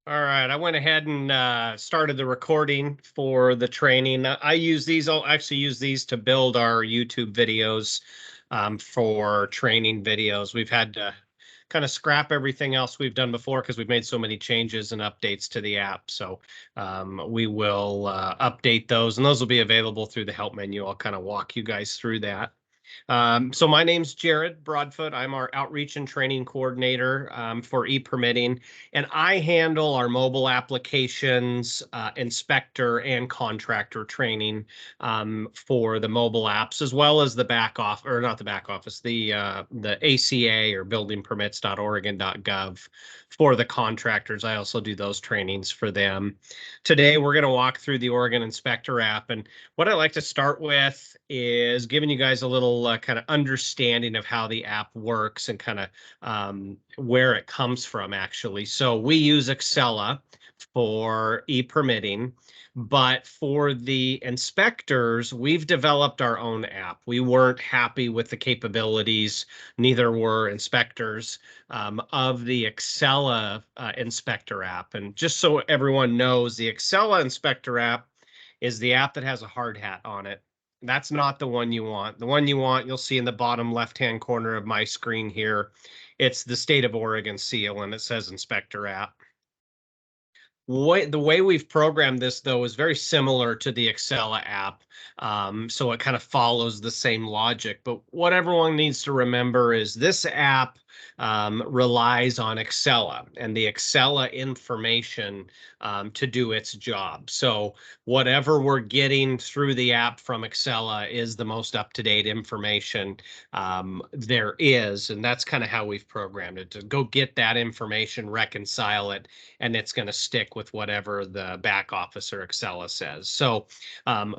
All right, I went ahead and started the recording for the training. I use these. I'll actually use these to build our YouTube videos for training videos. We've had to kind of scrap everything else we've done before because we've made so many changes and updates to the app. So we will update those, and those will be available through the help menu. I'll kind of walk you guys through that. So my name's Jared Broadfoot. I'm our outreach and training coordinator for e-permitting, and I handle our mobile applications, inspector, and contractor training for the mobile apps, as well as the back off, or not the back office, the ACA or buildingpermits.oregon.gov for the contractors. I also do those trainings for them. Today, we're going to walk through the Oregon Inspector app, and what I like to start with is giving you guys a little kind of understanding of how the app works and kind of where it comes from, actually. So we use Excella for e-permitting, but for the inspectors, we've developed our own app. We weren't happy with the capabilities, neither were inspectors of the Excella inspector app. And just so everyone knows, the Excella inspector app is the app that has a hard hat on it. That's not the one you want. The one you want, you'll see in the bottom left-hand corner of my screen here. It's the state of Oregon seal, and it says Inspector app. The way we've programmed this, though, is very similar to the Excella app. So it kind of follows the same logic. But what everyone needs to remember is this app relies on Excella and the Excella information to do its job. So whatever we're getting through the app from Excella is the most up-to-date information there is. And that's kind of how we've programmed it to go get that information, reconcile it, and it's going to stick with whatever the back office or Excella says. So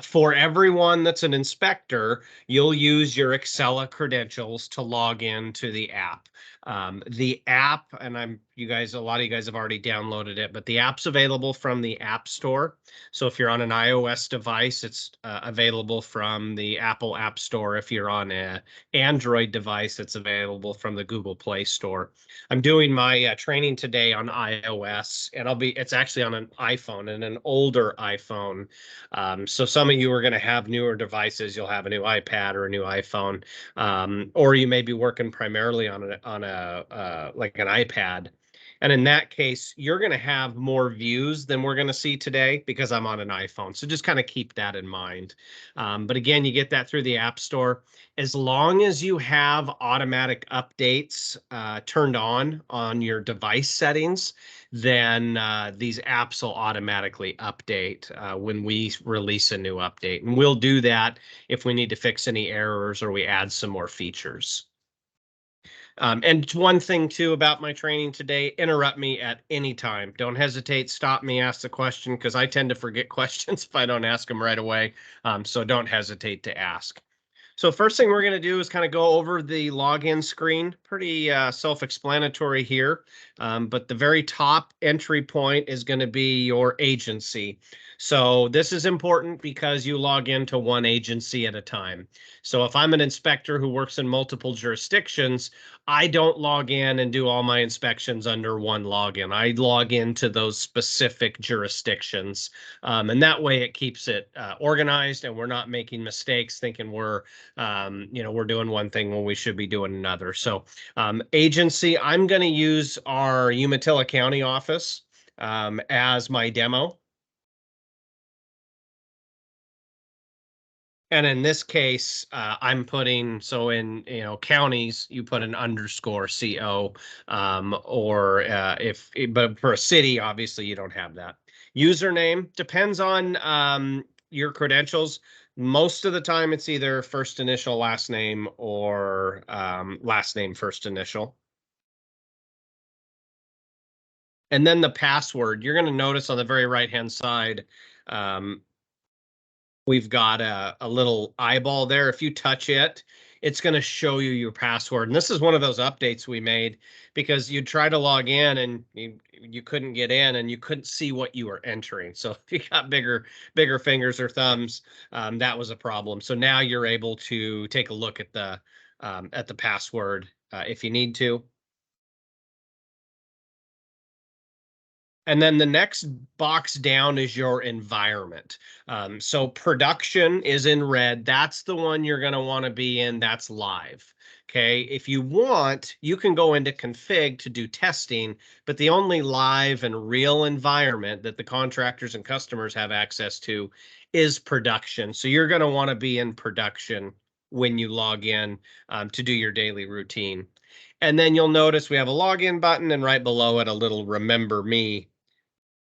for everyone that's an inspector, you'll use your Excella credentials to log into the app. The app, and a lot of you guys have already downloaded it, but the app's available from the App Store. So if you're on an iOS device, it's available from the Apple App Store. If you're on an Android device, it's available from the Google Play Store. I'm doing my training today on iOS, and it's actually on an iPhone and an older iPhone. So some of you are going to have newer devices. You'll have a new iPad or a new iPhone, or you may be working primarily on a like an iPad. And in that case, you're going to have more views than we're going to see today because I'm on an iPhone. So just kind of keep that in mind. But again, you get that through the App Store. As long as you have automatic updates turned on your device settings, then these apps will automatically update when we release a new update. And we'll do that if we need to fix any errors or we add some more features. And one thing too about my training today, interrupt me at any time. Don't hesitate, stop me, ask the question, because I tend to forget questions if I don't ask them right away. So don't hesitate to ask. So first thing we're going to do is kind of go over the login screen. Pretty self-explanatory here, but the very top entry point is going to be your agency. So this is important because you log into one agency at a time. So if I'm an inspector who works in multiple jurisdictions, I don't log in and do all my inspections under one login. I log into those specific jurisdictions, and that way it keeps it organized, and we're not making mistakes thinking we're doing one thing when we should be doing another. So agency, I'm going to use our Umatilla County office as my demo. And in this case, I'm putting, so in, counties, you put an underscore CO, or but for a city, obviously you don't have that. Username depends on your credentials. Most of the time, it's either first initial, last name, or last name, first initial. And then the password, you're going to notice on the very right-hand side, we've got a little eyeball there. If you touch it, it's going to show you your password. And this is one of those updates we made because you try to log in and you couldn't get in and you couldn't see what you were entering. So if you got bigger fingers or thumbs, that was a problem. So now you're able to take a look at the password if you need to. And then the next box down is your environment. So production is in red. That's the one you're going to want to be in. That's live. Okay. If you want, you can go into config to do testing, but the only live and real environment that the contractors and customers have access to is production. So you're going to want to be in production when you log in to do your daily routine. And then you'll notice we have a login button, and right below it, a little remember me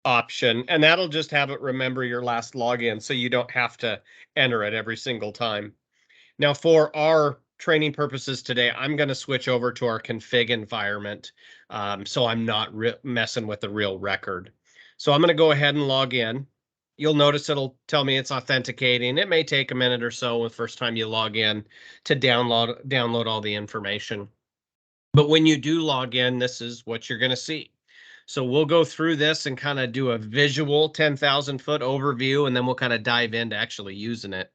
option, and that'll just have it remember your last login so you don't have to enter it every single time. Now, for our training purposes today, I'm going to switch over to our config environment, so I'm not messing with the real record. So I'm going to go ahead and log in. You'll notice it'll tell me it's authenticating. It may take a minute or so the first time you log in to download all the information. But when you do log in, this is what you're going to see. So we'll go through this and kind of do a visual 10,000 foot overview, and then we'll kind of dive into actually using it.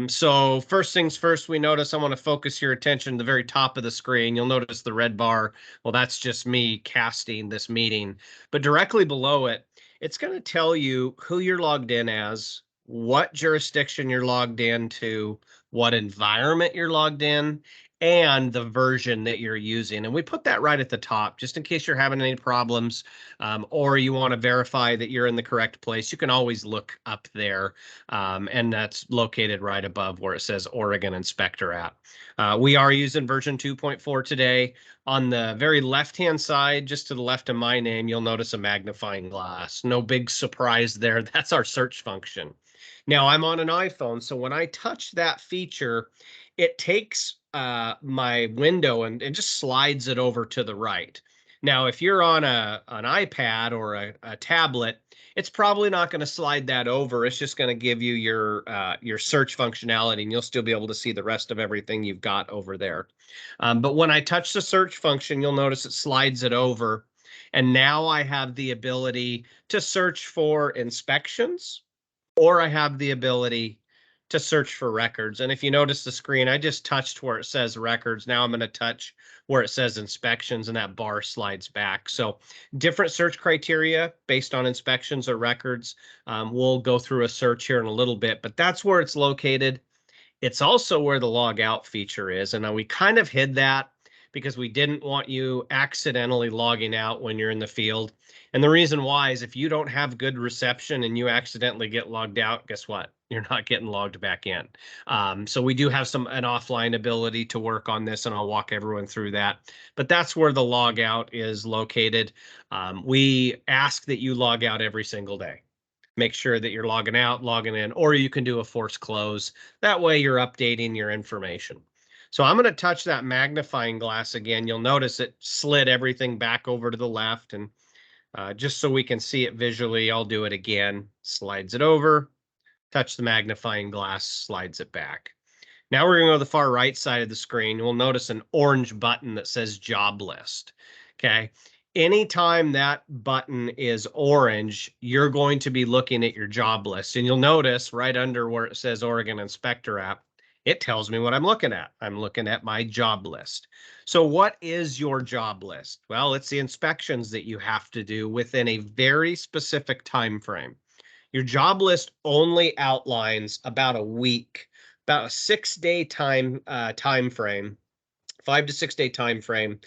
So first things first, we notice I want to focus your attention to the very top of the screen. You'll notice the red bar. Well, that's just me casting this meeting. But directly below it, it's going to tell you who you're logged in as, what jurisdiction you're logged into, what environment you're logged in, and the version that you're using. And we put that right at the top, just in case you're having any problems, or you want to verify that you're in the correct place. You can always look up there, and that's located right above where it says Oregon Inspector app. We are using version 2.4 today. On the very left-hand side, just to the left of my name, you'll notice a magnifying glass. No big surprise there. That's our search function. Now, I'm on an iPhone, so when I touch that feature, it takes my window and just slides it over to the right. Now, if you're on an iPad or a tablet, it's probably not going to slide that over. It's just going to give you your search functionality, and you'll still be able to see the rest of everything you've got over there. But when I touch the search function, you'll notice it slides it over. And now I have the ability to search for inspections, or I have the ability to search for records. And if you notice the screen, I just touched where it says records. Now I'm going to touch where it says inspections, and that bar slides back. So different search criteria based on inspections or records. We'll go through a search here in a little bit, but that's where it's located. It's also where the log out feature is. And we kind of hid that because we didn't want you accidentally logging out when you're in the field. And the reason why is if you don't have good reception and you accidentally get logged out, guess what? You're not getting logged back in. So we do have an offline ability to work on this, and I'll walk everyone through that. But that's where the log out is located. We ask that you log out every single day. Make sure that you're logging out, logging in, or you can do a force close. That way you're updating your information. So I'm going to touch that magnifying glass again. You'll notice it slid everything back over to the left, and just so we can see it visually, I'll do it again. Slides it over, touch the magnifying glass, slides it back. Now we're going to go to the far right side of the screen. We'll notice an orange button that says job list. Okay. Anytime that button is orange, you're going to be looking at your job list. And you'll notice right under where it says Oregon Inspector app, it tells me what I'm looking at. I'm looking at my job list. So what is your job list? Well, it's the inspections that you have to do within a very specific time frame. Your job list only outlines about a week, about a 6-day time frame, 5 to 6 day time frame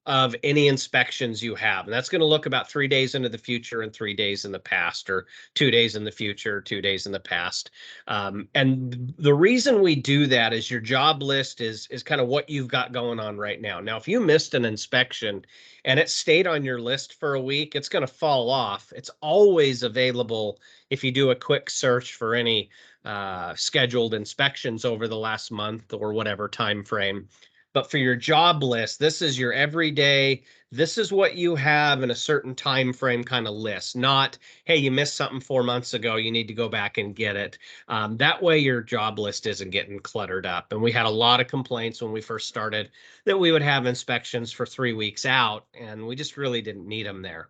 of any inspections you have. And that's going to look about 3 days into the future and 3 days in the past, or 2 days in the future, 2 days in the past. And the reason we do that is your job list is kind of what you've got going on right now. Now, if you missed an inspection and it stayed on your list for a week, it's going to fall off. It's always available if you do a quick search for any scheduled inspections over the last month or whatever time frame. But for your job list, this is your everyday, this is what you have in a certain time frame kind of list, not, hey, you missed something 4 months ago, you need to go back and get it. That way your job list isn't getting cluttered up. And we had a lot of complaints when we first started that we would have inspections for 3 weeks out, and we just really didn't need them there.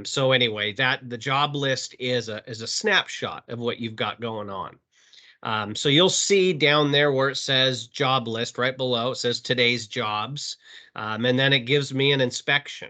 So anyway, the job list is a snapshot of what you've got going on. So you'll see down there where it says job list right below, it says today's jobs, and then it gives me an inspection.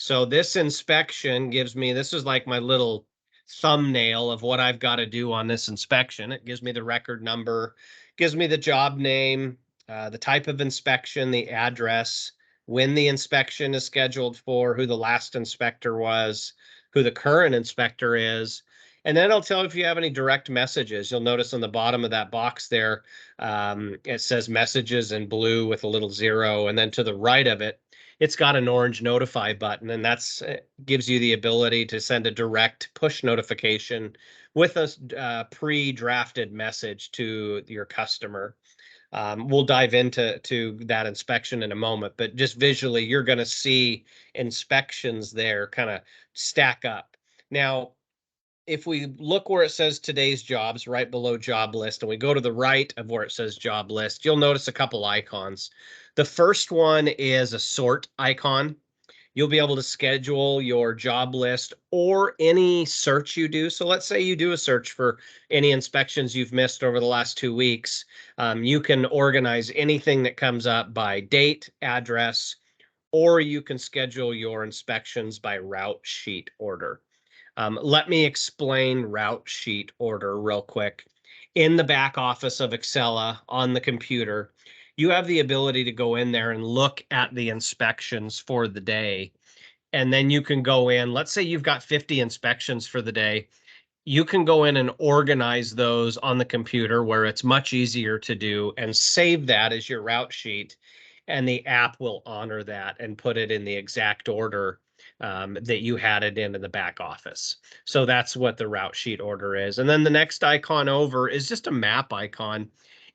So this inspection gives me, this is like my little thumbnail of what I've got to do on this inspection. It gives me the record number, gives me the job name, the type of inspection, the address, when the inspection is scheduled for, who the last inspector was, who the current inspector is. And then it'll tell if you have any direct messages. You'll notice on the bottom of that box there, it says messages in blue with a little 0. And then to the right of it, it's got an orange notify button, and that's gives you the ability to send a direct push notification with a pre-drafted message to your customer. We'll dive into that inspection in a moment, but just visually, you're going to see inspections there kind of stack up. Now, if we look where it says today's jobs right below job list, and we go to the right of where it says job list, you'll notice a couple icons. The first one is a sort icon. You'll be able to schedule your job list or any search you do. So let's say you do a search for any inspections you've missed over the last 2 weeks. You can organize anything that comes up by date, address, or you can schedule your inspections by route sheet order. Let me explain route sheet order real quick. In the back office of Excella on the computer, you have the ability to go in there and look at the inspections for the day. And then you can go in, let's say you've got 50 inspections for the day. You can go in and organize those on the computer where it's much easier to do and save that as your route sheet. And the app will honor that and put it in the exact order that you had it in the back office. So that's what the route sheet order is. And then the next icon over is just a map icon.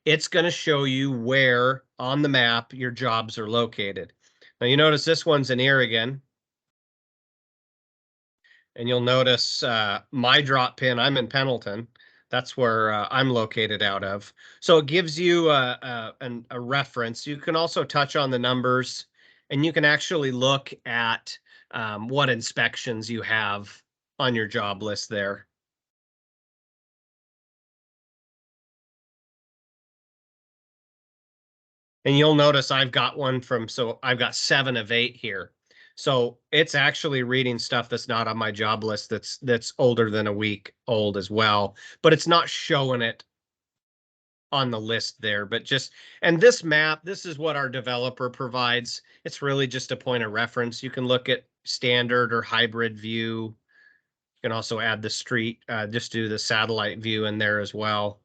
It's going to show you where on the map your jobs are located. Now you notice this one's in Oregon. And you'll notice my drop pin, I'm in Pendleton. That's where I'm located out of. So it gives you a reference. You can also touch on the numbers, and you can actually look at what inspections you have on your job list there. And you'll notice I've got one from, so I've got 7 of 8 here. So it's actually reading stuff that's not on my job list that's older than a week old as well, but it's not showing it on the list there. But just, and this map, this is what our developer provides. It's really just a point of reference. You can look at standard or hybrid view. You can also add the street, just do the satellite view in there as well.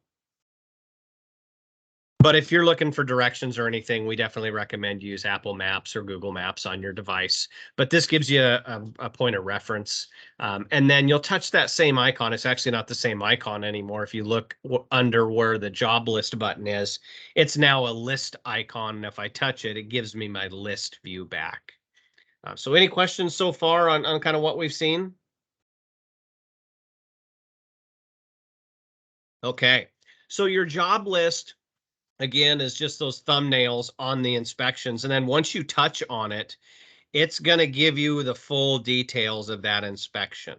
But if you're looking for directions or anything, we definitely recommend you use Apple Maps or Google Maps on your device. But this gives you a point of reference. And then you'll touch that same icon. It's actually not the same icon anymore. If you look under where the job list button is, it's now a list icon. And if I touch it, it gives me my list view back. So any questions so far on kind of what we've seen? Okay, so your job list, again, is just those thumbnails on the inspections. And then once you touch on it, it's going to give you the full details of that inspection.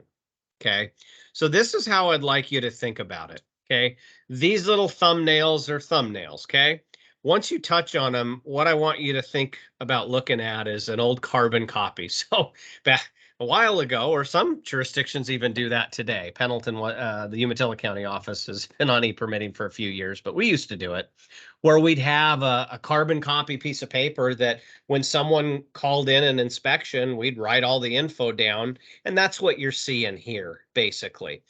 Okay. So this is how I'd like you to think about it. Okay. These little thumbnails are thumbnails. Okay. Once you touch on them, what I want you to think about looking at is an old carbon copy. So back a while ago, or some jurisdictions even do that today. Pendleton, the Umatilla County office has been on e-permitting for a few years, but we used to do it where we'd have a carbon copy piece of paper that when someone called in an inspection, we'd write all the info down. And that's what you're seeing here, basically.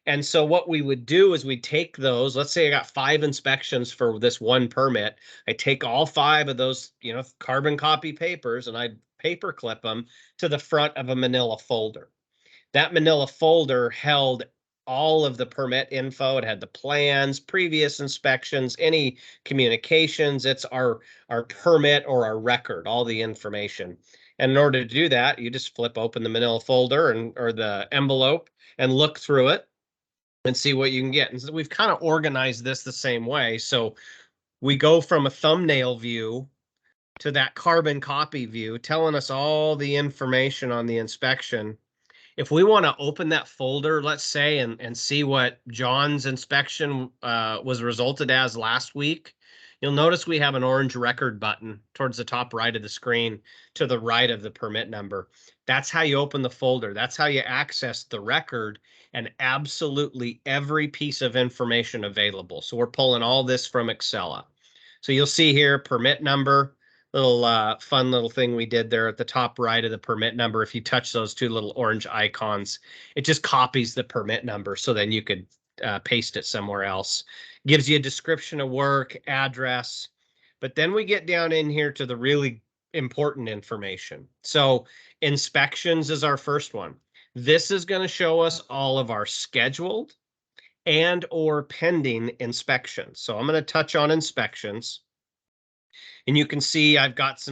And so what we would do is we'd take those, let's say I got 5 inspections for this one permit. I take all 5 of those, carbon copy papers, and I'd paper clip them to the front of a manila folder. That manila folder held all of the permit info. It had the plans, previous inspections, any communications. It's our permit or our record, all the information. And in order to do that, you just flip open the manila folder or the envelope and look through it and see what you can get. And so we've kind of organized this the same way. So we go from a thumbnail view to that carbon copy view, telling us all the information on the inspection. If we want to open that folder, let's say, and see what John's inspection was resulted as last week, You'll notice we have an orange record button towards the top right of the screen to the right of the permit number. That's how you open the folder. That's how you access the record and absolutely every piece of information available. So we're pulling all this from Excella. So you'll see here permit number, little fun little thing we did there at the top right of the permit number. If you touch those two little orange icons, it just copies the permit number so then you could paste it somewhere else. Gives you a description of work, address, but then we get down in here to the really important information. So inspections is our first one. This is going to show us all of our scheduled and or pending inspections. So I'm going to touch on inspections. And you can see I've got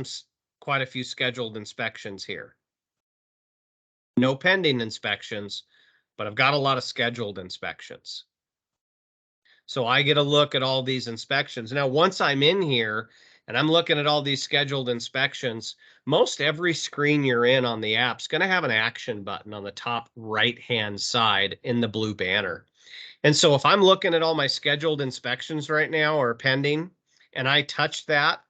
quite a few scheduled inspections here. No pending inspections, but I've got a lot of scheduled inspections. So I get a look at all these inspections. Now, once I'm in here and I'm looking at all these scheduled inspections, most every screen you're in on the app's going to have an action button on the top right-hand side in the blue banner. And so if I'm looking at all my scheduled inspections right now or pending, and I touch that,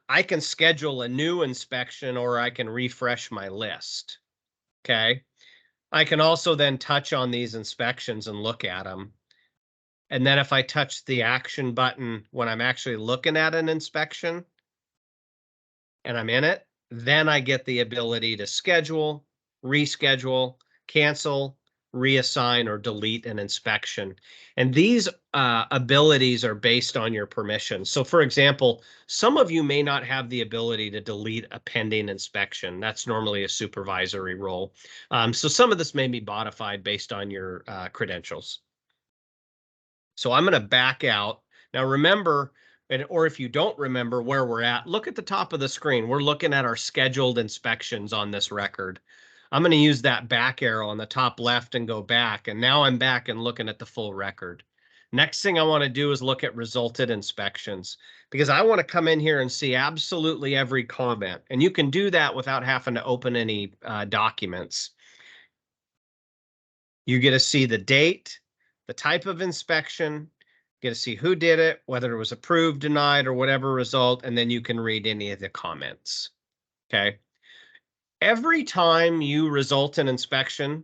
I can schedule a new inspection or I can refresh my list. Okay. I can also then touch on these inspections and look at them. And then if I touch the action button when I'm actually looking at an inspection and I'm in it, then I get the ability to schedule, reschedule, cancel, reassign, or delete an inspection. And these abilities are based on your permission. So for example, some of you may not have the ability to delete a pending inspection. That's normally a supervisory role. So some of this may be modified based on your credentials. So I'm going to back out. Now remember, or if you don't remember where we're at, look at the top of the screen. We're looking at our scheduled inspections on this record. I'm going to use that back arrow on the top left and go back. And now I'm back and looking at the full record. Next thing I want to do is look at resulted inspections because I want to come in here and see absolutely every comment. And you can do that without having to open any documents. You get to see the date, the type of inspection, get to see who did it, whether it was approved, denied, or whatever result, and then you can read any of the comments. Okay. Every time you result an inspection,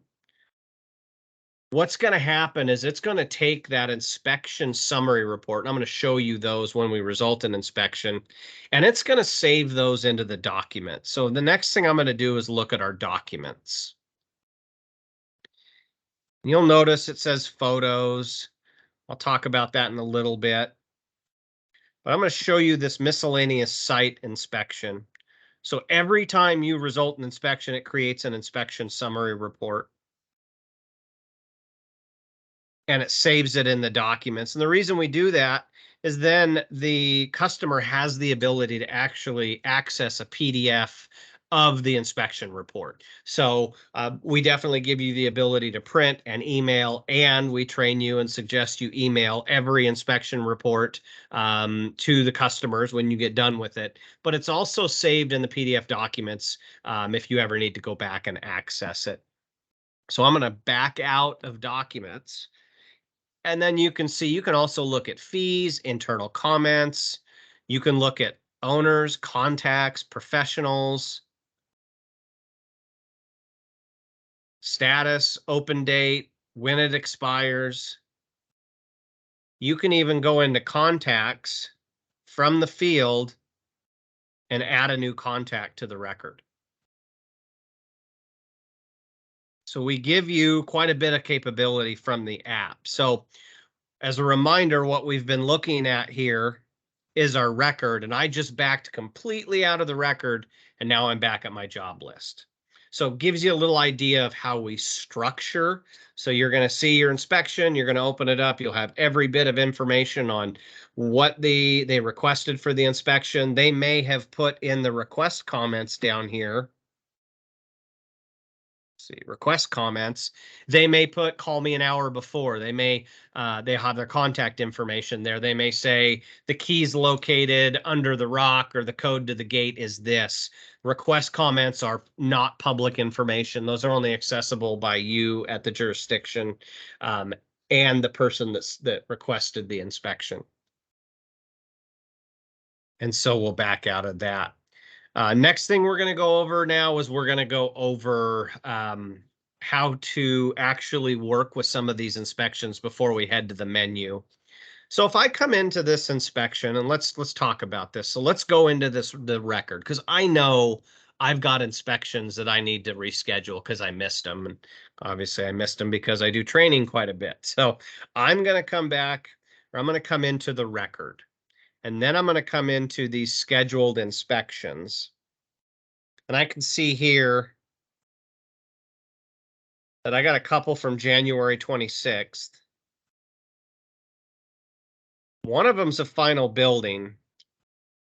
what's going to happen is it's going to take that inspection summary report, and I'm going to show you those when we result an inspection, and it's going to save those into the document. So the next thing I'm going to do is look at our documents. You'll notice it says photos. I'll talk about that in a little bit. But I'm going to show you this miscellaneous site inspection. So every time you result an inspection, it creates an inspection summary report. And it saves it in the documents. And the reason we do that is then the customer has the ability to actually access a PDF of the inspection report. So we definitely give you the ability to print and email, and we train you and suggest you email every inspection report to the customers when you get done with it. But it's also saved in the PDF documents if you ever need to go back and access it. So I'm going to back out of documents. And then you can see, you can also look at fees, internal comments. You can look at owners, contacts, professionals, status, open date, when it expires. You can even go into contacts from the field and add a new contact to the record. So we give you quite a bit of capability from the app. So as a reminder, what we've been looking at here is our record, and I just backed completely out of the record, and now I'm back at my job list. So it gives you a little idea of how we structure. So you're going to see your inspection, you're going to open it up, you'll have every bit of information on what they requested for the inspection. They may have put in the request comments down here. See, request comments. They may put call me an hour before. They may they have their contact information there. They may say the key's located under the rock or the code to the gate is this. Request comments are not public information. Those are only accessible by you at the jurisdiction and the person that requested the inspection. And so we'll back out of that. Next thing we're going to go over now is we're going to go over how to actually work with some of these inspections before we head to the menu. So if I come into this inspection, and let's talk about this. So let's go into the record, because I know I've got inspections that I need to reschedule because I missed them. And obviously I missed them because I do training quite a bit. So I'm going to come back, or I'm going to come into the record. And then I'm going to come into these scheduled inspections. And I can see here that I got a couple from January 26th. One of them's a final building.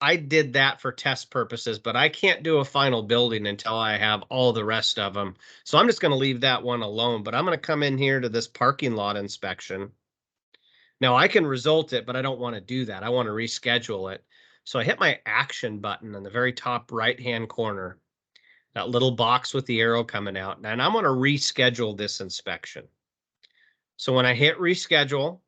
I did that for test purposes, but I can't do a final building until I have all the rest of them. So I'm just going to leave that one alone, but I'm going to come in here to this parking lot inspection. Now I can result it, but I don't want to do that. I want to reschedule it. So I hit my action button in the very top right-hand corner, that little box with the arrow coming out, and I'm going to reschedule this inspection. So when I hit reschedule,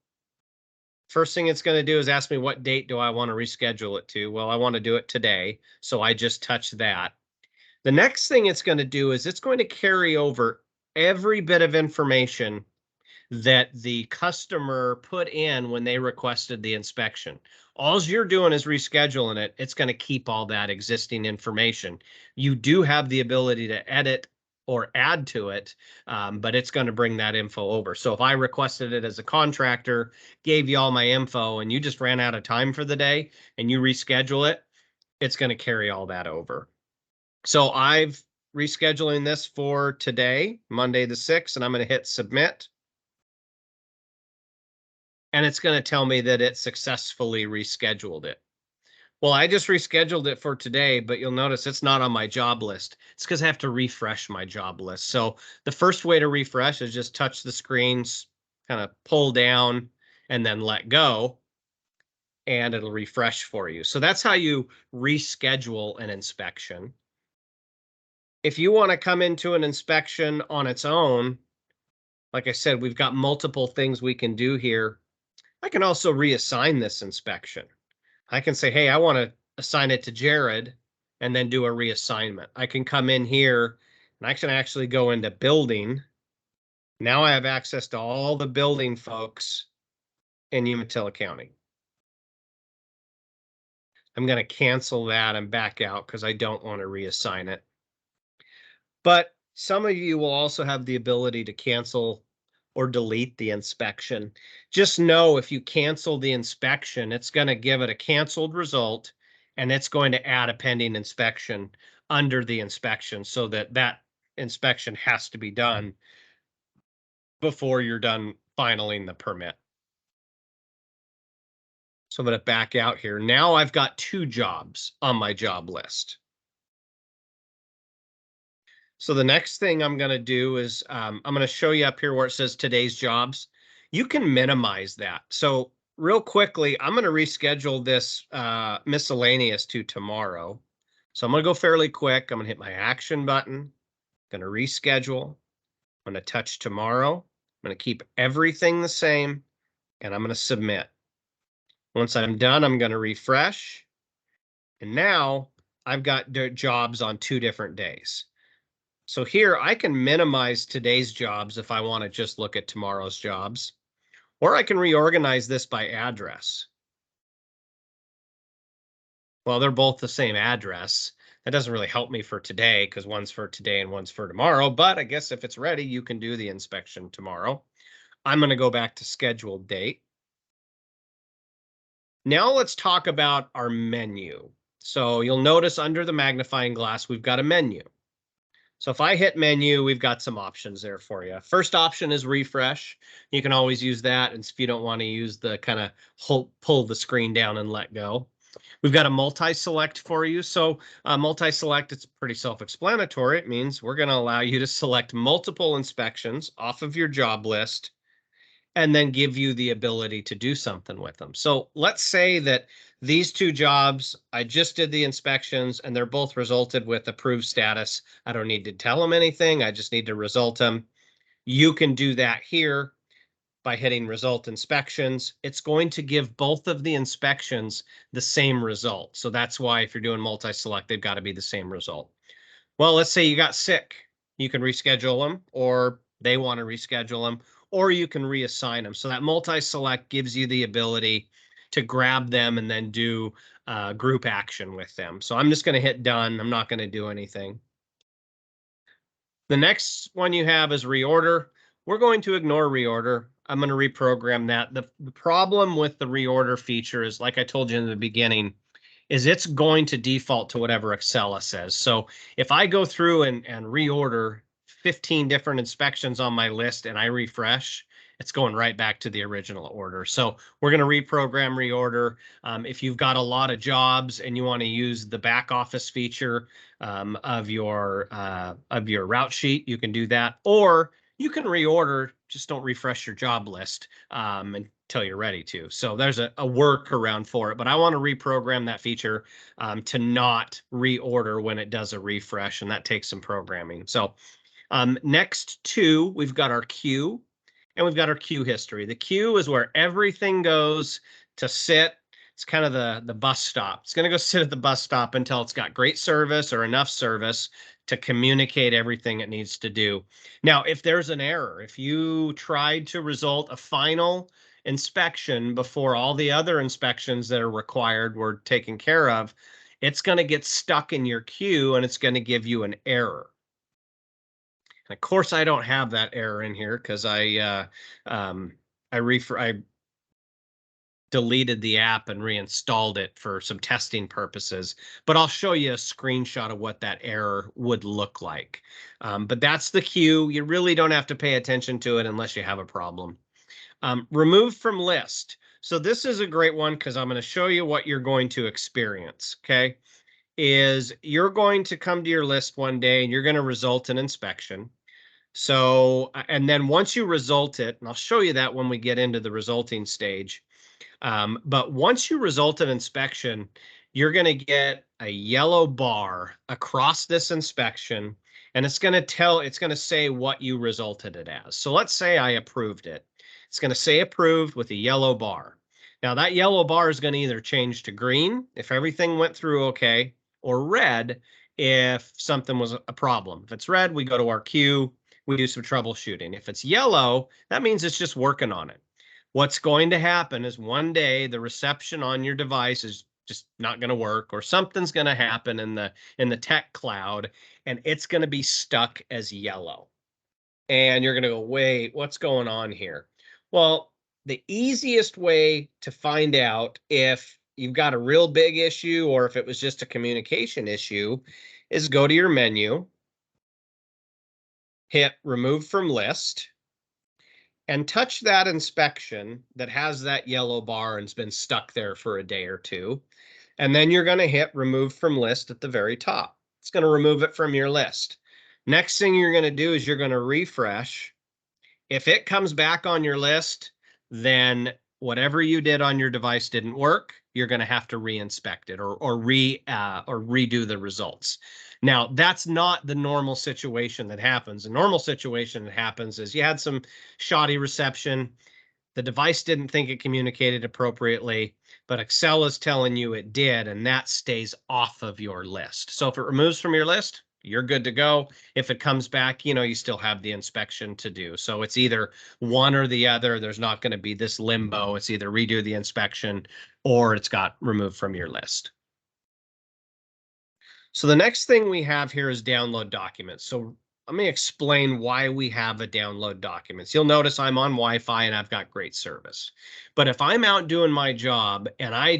first thing it's going to do is ask me what date do I want to reschedule it to. Well, I want to do it today, so I just touch that. The next thing it's going to do is it's going to carry over every bit of information that the customer put in when they requested the inspection. All you're doing is rescheduling it. It's going to keep all that existing information. You do have the ability to edit or add to it, but it's going to bring that info over. So if I requested it as a contractor, gave you all my info, and you just ran out of time for the day and you reschedule it, it's going to carry all that over. So I've rescheduling this for today, Monday the 6th, and I'm going to hit submit. And it's going to tell me that it successfully rescheduled it. Well, I just rescheduled it for today, but you'll notice it's not on my job list. It's because I have to refresh my job list. So the first way to refresh is just touch the screens, kind of pull down, and then let go, and it'll refresh for you. So that's how you reschedule an inspection. If you want to come into an inspection on its own, like I said, we've got multiple things we can do here. I can also reassign this inspection. I can say, hey, I want to assign it to Jared and then do a reassignment. I can come in here and I can actually go into building. Now I have access to all the building folks in Umatilla County. I'm going to cancel that and back out because I don't want to reassign it. But some of you will also have the ability to cancel or delete the inspection. Just know if you cancel the inspection, it's going to give it a canceled result, and it's going to add a pending inspection under the inspection so that that inspection has to be done before you're done filing the permit. So I'm going to back out here. Now I've got 2 jobs on my job list. So the next thing I'm going to do is I'm going to show you up here where it says today's jobs. You can minimize that. So real quickly, I'm going to reschedule this miscellaneous to tomorrow. So I'm going to go fairly quick. I'm going to hit my action button. I'm going to reschedule. I'm going to touch tomorrow. I'm going to keep everything the same, and I'm going to submit. Once I'm done, I'm going to refresh. And now I've got jobs on 2 different days. So here I can minimize today's jobs if I want to just look at tomorrow's jobs, or I can reorganize this by address. Well, they're both the same address. That doesn't really help me for today because one's for today and one's for tomorrow, but I guess if it's ready, you can do the inspection tomorrow. I'm going to go back to scheduled date. Now let's talk about our menu. So you'll notice under the magnifying glass, we've got a menu. So if I hit menu, we've got some options there for you. First option is refresh. You can always use that if you don't want to use the kind of pull the screen down and let go. We've got a multi-select for you. So multi-select, it's pretty self-explanatory. It means we're going to allow you to select multiple inspections off of your job list and then give you the ability to do something with them. So let's say that these 2 jobs, I just did the inspections and they're both resulted with approved status. I don't need to tell them anything. I just need to result them. You can do that here by hitting result inspections, it's going to give both of the inspections the same result. So that's why if you're doing multi-select, they've got to be the same result. Well, let's say you got sick. You can reschedule them, or they want to reschedule them, or you can reassign them. So that multi-select gives you the ability to grab them and then do group action with them. So I'm just going to hit done. I'm not going to do anything. The next one you have is reorder. We're going to ignore reorder. I'm going to reprogram that. The problem with the reorder feature is, like I told you in the beginning, is it's going to default to whatever Excella says. So if I go through and reorder 15 different inspections on my list and I refresh, it's going right back to the original order. So we're going to reprogram reorder. If you've got a lot of jobs and you want to use the back office feature of your route sheet, you can do that, or you can reorder. Just don't refresh your job list until you're ready to. So there's a workaround for it, but I want to reprogram that feature to not reorder when it does a refresh, and that takes some programming. So next two, we've got our queue. And we've got our queue history. The queue is where everything goes to sit. It's kind of the bus stop. It's going to go sit at the bus stop until it's got great service or enough service to communicate everything it needs to do. Now, if there's an error, if you tried to result a final inspection before all the other inspections that are required were taken care of, it's going to get stuck in your queue and it's going to give you an error. Of course, I don't have that error in here because I deleted the app and reinstalled it for some testing purposes. But I'll show you a screenshot of what that error would look like. But that's the queue. You really don't have to pay attention to it unless you have a problem. Remove from list. So this is a great one because I'm going to show you what you're going to experience. Okay, is you're going to come to your list one day and you're going to result an inspection. So, and then once you result it, and I'll show you that when we get into the resulting stage. But once you result an inspection, you're going to get a yellow bar across this inspection, and it's going to say what you resulted it as. So let's say I approved it. It's going to say approved with a yellow bar. Now that yellow bar is going to either change to green if everything went through okay, or red if something was a problem. If it's red, we go to our queue. We do some troubleshooting. If it's yellow, that means it's just working on it. What's going to happen is one day the reception on your device is just not going to work, or something's going to happen in the tech cloud, and it's going to be stuck as yellow. And you're going to go, wait, what's going on here? Well, the easiest way to find out if you've got a real big issue or if it was just a communication issue is go to your menu, hit remove from list, and touch that inspection that has that yellow bar and's been stuck there for a day or two. And then you're going to hit remove from list at the very top. It's going to remove it from your list. Next thing you're going to do is you're going to refresh. If it comes back on your list, then whatever you did on your device didn't work. You're going to have to re-inspect it or redo the results. Now, that's not the normal situation that happens. The normal situation that happens is you had some shoddy reception. The device didn't think it communicated appropriately, but Excella is telling you it did, and that stays off of your list. So if it removes from your list, you're good to go. If it comes back, you still have the inspection to do. So it's either one or the other. There's not going to be this limbo. It's either redo the inspection or it's got removed from your list. So the next thing we have here is download documents. So let me explain why we have a download documents. You'll notice I'm on Wi-Fi and I've got great service. But if I'm out doing my job and I'm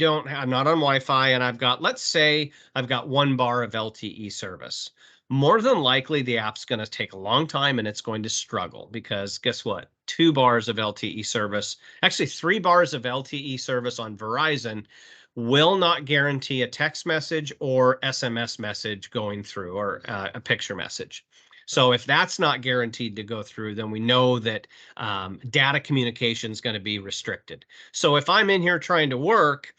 not on Wi-Fi and let's say I've got 1 bar of LTE service, more than likely the app's going to take a long time and it's going to struggle because guess what? 2 bars of LTE service, actually 3 bars of LTE service on Verizon will not guarantee a text message or SMS message going through or a picture message. So if that's not guaranteed to go through, then we know that data communication is going to be restricted. So if I'm in here trying to work,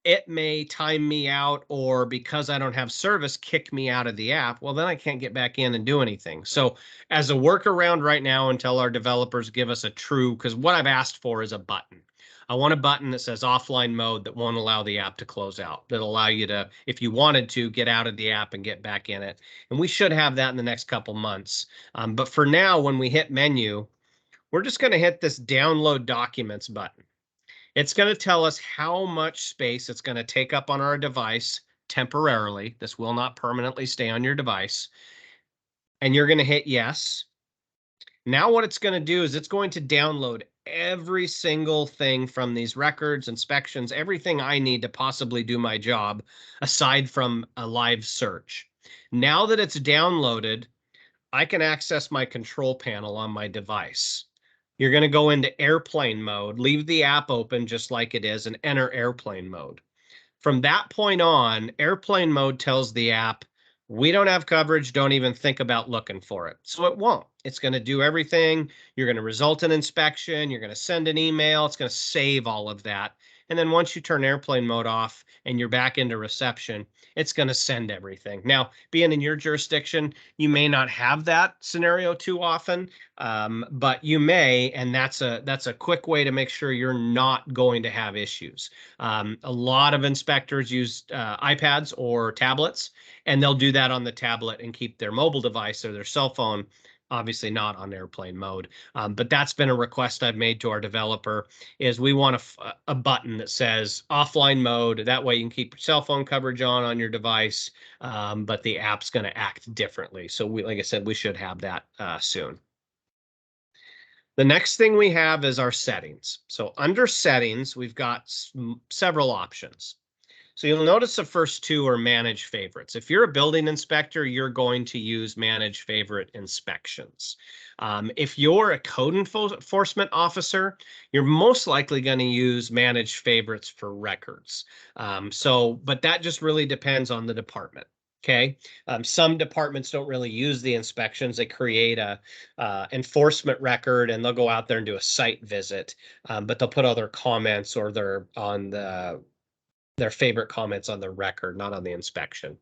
it may time me out, or because I don't have service, kick me out of the app. Well, then I can't get back in and do anything. So as a workaround right now, until our developers give us a true, because what I've asked for is a button. I want a button that says offline mode that won't allow the app to close out, that'll allow you to, if you wanted to, get out of the app and get back in it. And we should have that in the next couple months. But for now, when we hit menu, we're just going to hit this download documents button. It's going to tell us how much space it's going to take up on our device temporarily. This will not permanently stay on your device. And you're going to hit yes. Now what it's going to do is it's going to download every single thing from these records, inspections, everything I need to possibly do my job, aside from a live search. Now that it's downloaded, I can access my control panel on my device. You're going to go into airplane mode, leave the app open just like it is, and enter airplane mode. From that point on, airplane mode tells the app, we don't have coverage, don't even think about looking for it. So it won't. It's going to do everything. You're going to result in inspection. You're going to send an email. It's going to save all of that. And then once you turn airplane mode off and you're back into reception, it's going to send everything. Now, being in your jurisdiction, you may not have that scenario too often, but you may, and that's a quick way to make sure you're not going to have issues. A lot of inspectors use iPads or tablets, and they'll do that on the tablet and keep their mobile device or their cell phone obviously not on airplane mode. But that's been a request I've made to our developer, is we want a button that says offline mode. That way you can keep your cell phone coverage on your device, but the app's going to act differently. So we, like I said, we should have that soon. The next thing we have is our settings. So under settings, we've got several options. So you'll notice the first two are manage favorites. If you're a building inspector, you're going to use manage favorite inspections. If you're a code enforcement officer, you're most likely going to use manage favorites for records. But that just really depends on the department. Okay. Some departments don't really use the inspections. They create a enforcement record and they'll go out there and do a site visit, but they'll put all their comments or their favorite comments on the record, not on the inspection.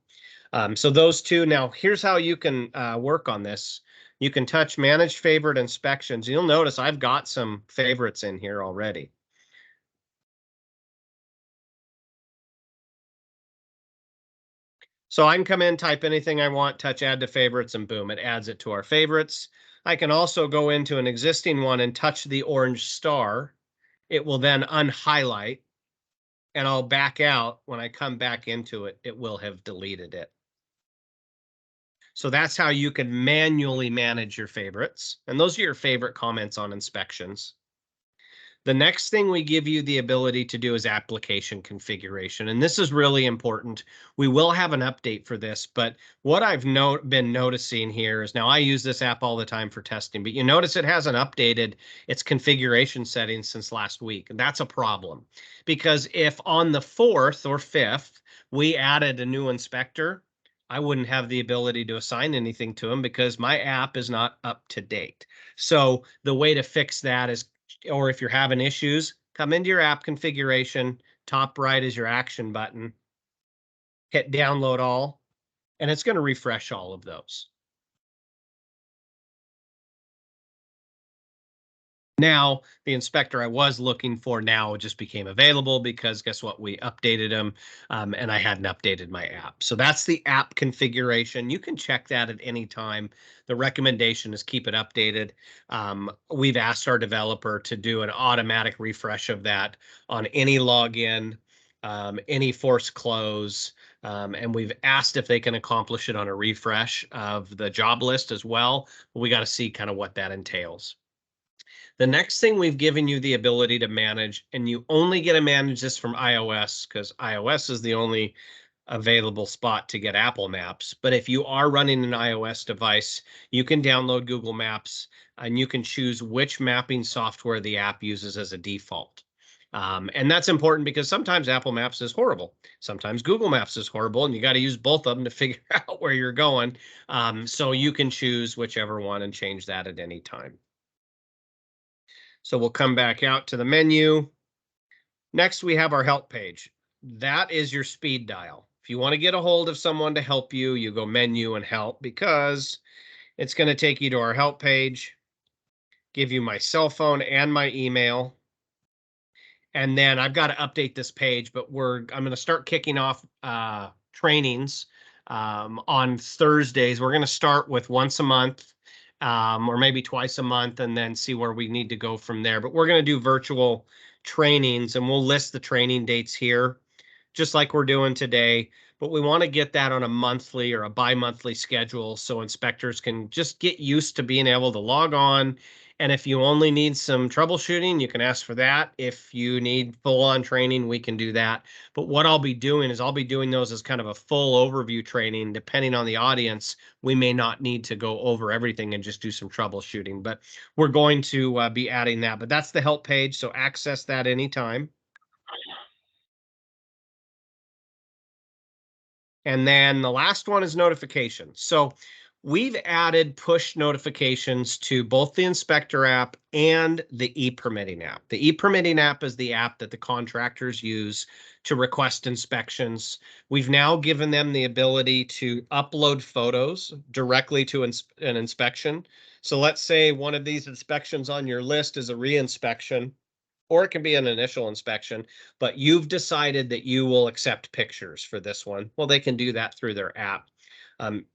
So those two. Now, here's how you can work on this. You can touch manage favorite inspections. You'll notice I've got some favorites in here already. So I can come in, type anything I want, touch add to favorites, and boom, it adds it to our favorites. I can also go into an existing one and touch the orange star. It will then unhighlight, and I'll back out. When I come back into it, it will have deleted it. So that's how you can manually manage your favorites. And those are your favorite comments on inspections. The next thing we give you the ability to do is application configuration. And this is really important. We will have an update for this, but what I've been noticing here is, now I use this app all the time for testing, but you notice it hasn't updated its configuration settings since last week. And that's a problem, because if on the 4th or 5th, we added a new inspector, I wouldn't have the ability to assign anything to him because my app is not up to date. So the way to fix that is, or if you're having issues, come into your app configuration, top right is your action button, hit download all, and it's going to refresh all of those. Now, the inspector I was looking for now just became available because guess what? We updated them and I hadn't updated my app. So that's the app configuration. You can check that at any time. The recommendation is keep it updated. We've asked our developer to do an automatic refresh of that on any login, any force close, and we've asked if they can accomplish it on a refresh of the job list as well. We got to see kind of what that entails. The next thing, we've given you the ability to manage, and you only get to manage this from iOS because iOS is the only available spot to get Apple Maps. But if you are running an iOS device, you can download Google Maps and you can choose which mapping software the app uses as a default. And that's important because sometimes Apple Maps is horrible. Sometimes Google Maps is horrible, and you got to use both of them to figure out where you're going. So you can choose whichever one and change that at any time. So we'll come back out to the menu. Next, we have our help page. that is your speed dial. If you want to get a hold of someone to help you, you go menu and help, because it's going to take you to our help page, give you my cell phone and my email. And then I've got to update this page, but I'm going to start kicking off trainings on Thursdays. We're going to start with once a month, or maybe twice a month, and then see where we need to go from there. But we're going to do virtual trainings, and we'll list the training dates here, just like we're doing today. But we want to get that on a monthly or a bi-monthly schedule so inspectors can just get used to being able to log on. And if you only need some troubleshooting, you can ask for that. If you need full-on training, we can do that. But what I'll be doing is I'll be doing those as kind of a full overview training. Depending on the audience, we may not need to go over everything and just do some troubleshooting, but we're going to be adding that. But that's the help page, so access that anytime. And then the last one is notifications. So we've added push notifications to both the inspector app and the e-permitting app. The e-permitting app is the app that the contractors use to request inspections. We've now given them the ability to upload photos directly to an inspection. So let's say one of these inspections on your list is a re-inspection, or it can be an initial inspection, but you've decided that you will accept pictures for this one. Well, they can do that through their app.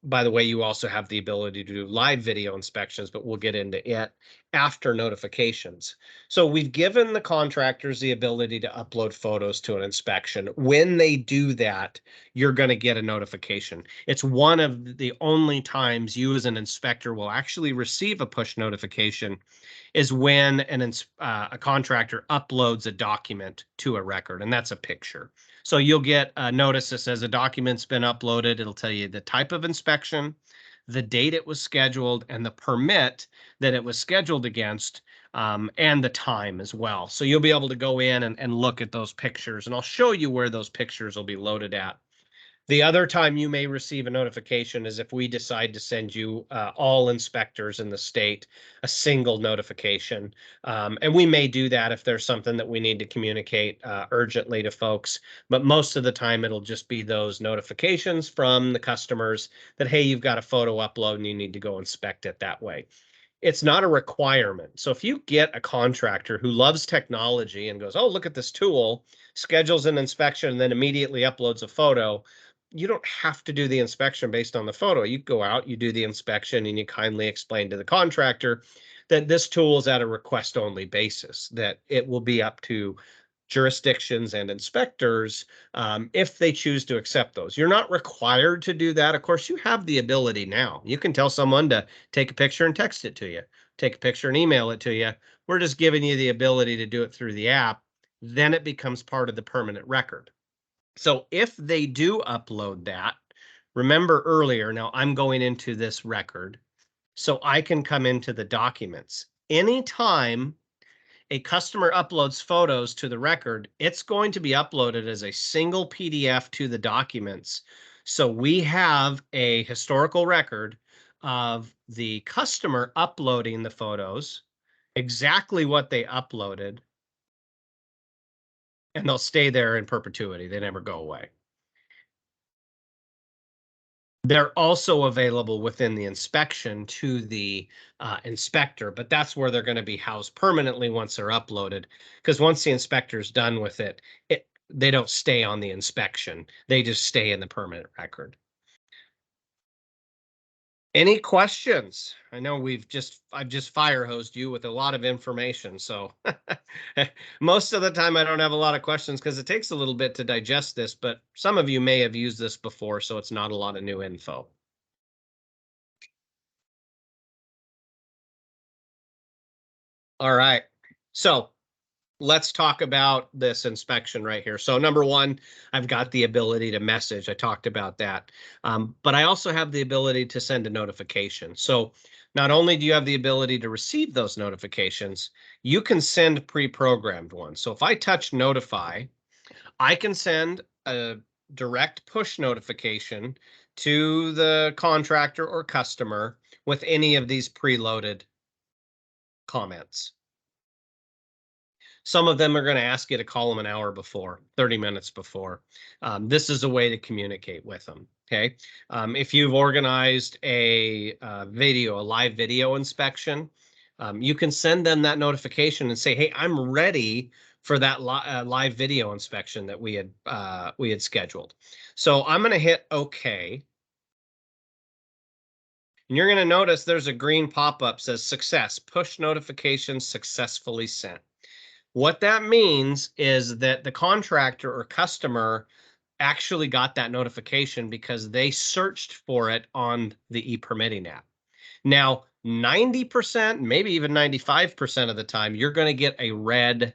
By the way, you also have the ability to do live video inspections, but we'll get into it after notifications. So we've given the contractors the ability to upload photos to an inspection. When they do that, you're going to get a notification. It's one of the only times you as an inspector will actually receive a push notification, is when a contractor uploads a document to a record, and that's a picture. So you'll get a notice that says a document's been uploaded. It'll tell you the type of inspection, the date it was scheduled, and the permit that it was scheduled against, and the time as well. So you'll be able to go in and look at those pictures, and I'll show you where those pictures will be loaded at. The other time you may receive a notification is if we decide to send you all inspectors in the state a single notification. And we may do that if there's something that we need to communicate urgently to folks. But most of the time, it'll just be those notifications from the customers that, hey, you've got a photo upload and you need to go inspect it that way. It's not a requirement. So if you get a contractor who loves technology and goes, oh, look at this tool, schedules an inspection, and then immediately uploads a photo, you don't have to do the inspection based on the photo. You go out, you do the inspection, and you kindly explain to the contractor that this tool is at a request only basis, that it will be up to jurisdictions and inspectors if they choose to accept those. You're not required to do that. Of course, you have the ability now. You can tell someone to take a picture and text it to you, take a picture and email it to you. We're just giving you the ability to do it through the app. Then it becomes part of the permanent record. So if they do upload that, remember earlier, now I'm going into this record, so I can come into the documents. Anytime a customer uploads photos to the record, it's going to be uploaded as a single PDF to the documents. So we have a historical record of the customer uploading the photos, exactly what they uploaded, and they'll stay there in perpetuity. They never go away. They're also available within the inspection to the inspector, but that's where they're going to be housed permanently once they're uploaded. Because once the inspector's done with it, they don't stay on the inspection. They just stay in the permanent record. Any questions? I know I've just fire hosed you with a lot of information. So most of the time I don't have a lot of questions because it takes a little bit to digest this, but some of you may have used this before, so it's not a lot of new info. All right. So let's talk about this inspection right here. So number one, I've got the ability to message. I talked about that. But I also have the ability to send a notification. So not only do you have the ability to receive those notifications, you can send pre-programmed ones. So if I touch notify, I can send a direct push notification to the contractor or customer with any of these preloaded comments. Some of them are going to ask you to call them an hour before, 30 minutes before. This is a way to communicate with them. Okay. If you've organized a live video inspection, you can send them that notification and say, hey, I'm ready for that live video inspection that we had scheduled. So I'm going to hit OK. And you're going to notice there's a green pop-up says success, push notification successfully sent. What that means is that the contractor or customer actually got that notification because they searched for it on the e-permitting app. Now, 90%, maybe even 95% of the time, you're going to get a red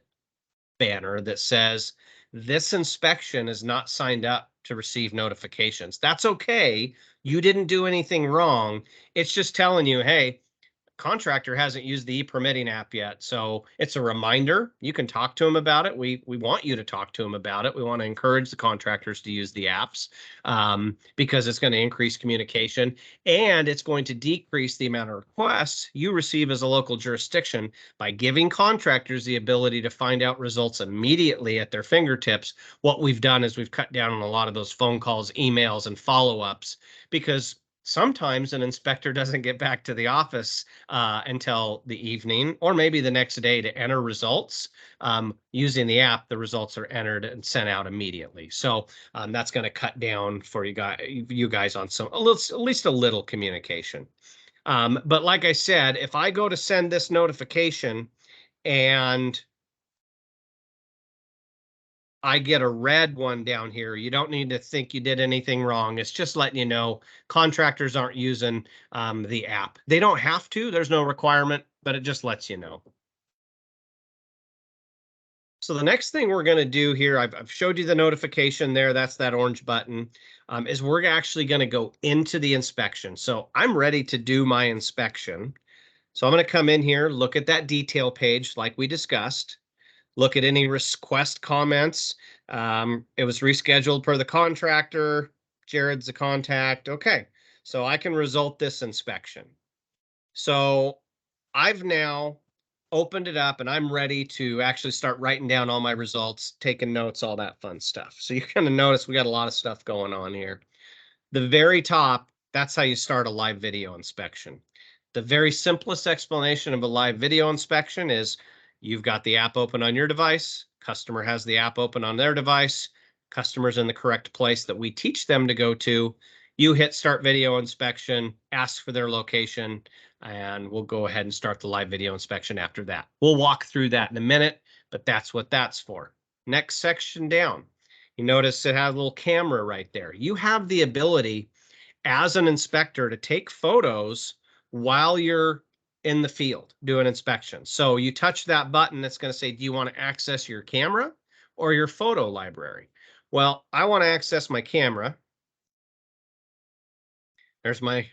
banner that says this inspection is not signed up to receive notifications. That's okay. You didn't do anything wrong. It's just telling you, hey, contractor hasn't used the e-permitting app yet. So it's a reminder. You can talk to them about it. We want you to talk to them about it. We want to encourage the contractors to use the apps because it's going to increase communication and it's going to decrease the amount of requests you receive as a local jurisdiction by giving contractors the ability to find out results immediately at their fingertips. What we've done is we've cut down on a lot of those phone calls, emails, and follow-ups because sometimes an inspector doesn't get back to the office until the evening or maybe the next day to enter results. Using the app, the results are entered and sent out immediately. So that's going to cut down for you guys on at least a little communication. But like I said, if I go to send this notification and I get a red one down here, you don't need to think you did anything wrong. It's just letting you know contractors aren't using the app. They don't have to, there's no requirement, but it just lets you know. So the next thing we're going to do here, I've showed you the notification there. That's that orange button, is we're actually going to go into the inspection. So I'm ready to do my inspection. So I'm going to come in here, look at that detail page like we discussed. Look at any request comments. It was rescheduled per the contractor. Jared's the contact. Okay, so I can result this inspection. So I've now opened it up and I'm ready to actually start writing down all my results, taking notes, all that fun stuff. So you're going to notice we got a lot of stuff going on here. The very top, that's how you start a live video inspection. The very simplest explanation of a live video inspection is you've got the app open on your device, customer has the app open on their device, customer's in the correct place that we teach them to go to. You hit start video inspection, ask for their location, and we'll go ahead and start the live video inspection after that. We'll walk through that in a minute, but that's what that's for. Next section down. You notice it has a little camera right there. You have the ability as an inspector to take photos while you're in the field doing inspection. So you touch that button, it's going to say, do you want to access your camera or your photo library? Well, I want to access my camera. There's my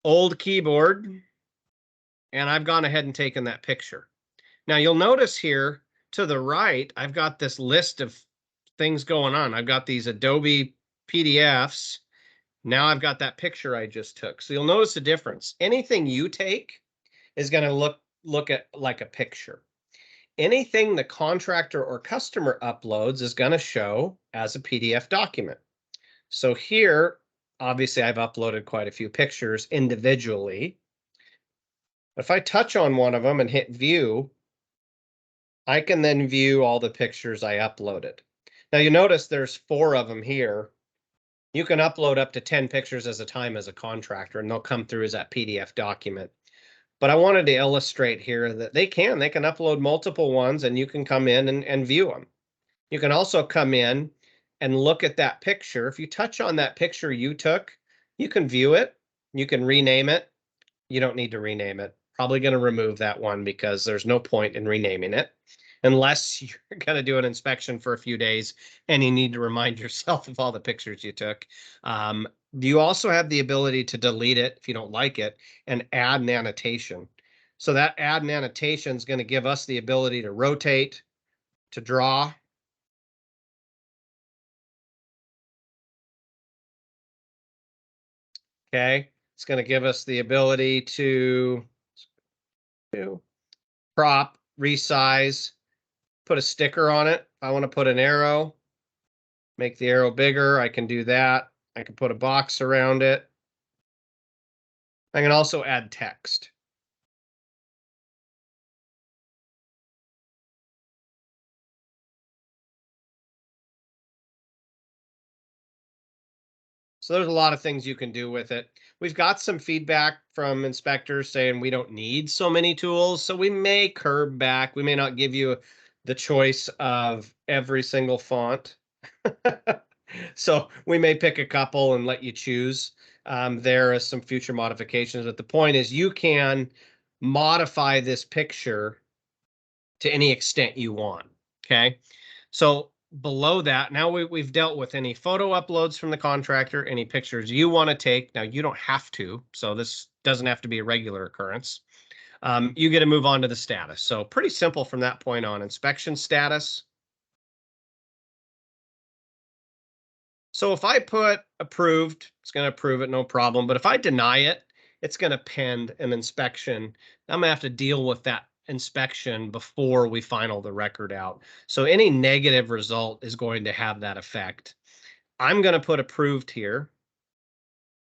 old keyboard, and I've gone ahead and taken that picture. Now you'll notice here to the right, I've got this list of things going on. I've got these Adobe PDFs. Now I've got that picture I just took. So you'll notice the difference. Anything you take is going to look at like a picture. Anything the contractor or customer uploads is going to show as a PDF document. So here, obviously I've uploaded quite a few pictures individually. If I touch on one of them and hit view, I can then view all the pictures I uploaded. Now you notice there's 4 of them here. You can upload up to 10 pictures at a time as a contractor, and they'll come through as that PDF document. But I wanted to illustrate here that they can upload multiple ones and you can come in and view them. You can also come in and look at that picture. If you touch on that picture you took, you can view it. You can rename it. You don't need to rename it. Probably going to remove that one because there's no point in renaming it unless you're going to do an inspection for a few days and you need to remind yourself of all the pictures you took. You also have the ability to delete it if you don't like it and add an annotation. So that add an annotation is going to give us the ability to rotate, to draw. Okay, it's going to give us the ability to crop, resize, put a sticker on it. I want to put an arrow, make the arrow bigger. I can do that. I can put a box around it. I can also add text. So there's a lot of things you can do with it. We've got some feedback from inspectors saying we don't need so many tools, so we may curb back. We may not give you the choice of every single font. So we may pick a couple and let you choose. There are some future modifications, but the point is you can modify this picture to any extent you want. Okay. So below that, now we've dealt with any photo uploads from the contractor, any pictures you want to take. Now you don't have to, so this doesn't have to be a regular occurrence. You get to move on to the status. So pretty simple from that point on. Inspection status. So if I put approved, it's going to approve it, no problem. But if I deny it, it's going to pend an inspection. I'm going to have to deal with that inspection before we final the record out. So any negative result is going to have that effect. I'm going to put approved here.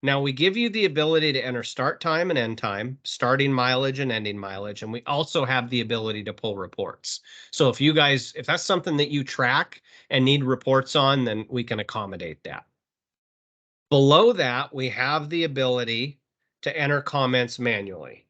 Now we give you the ability to enter start time and end time, starting mileage and ending mileage, and we also have the ability to pull reports. So if that's something that you track and need reports on, then we can accommodate that. Below that, we have the ability to enter comments manually.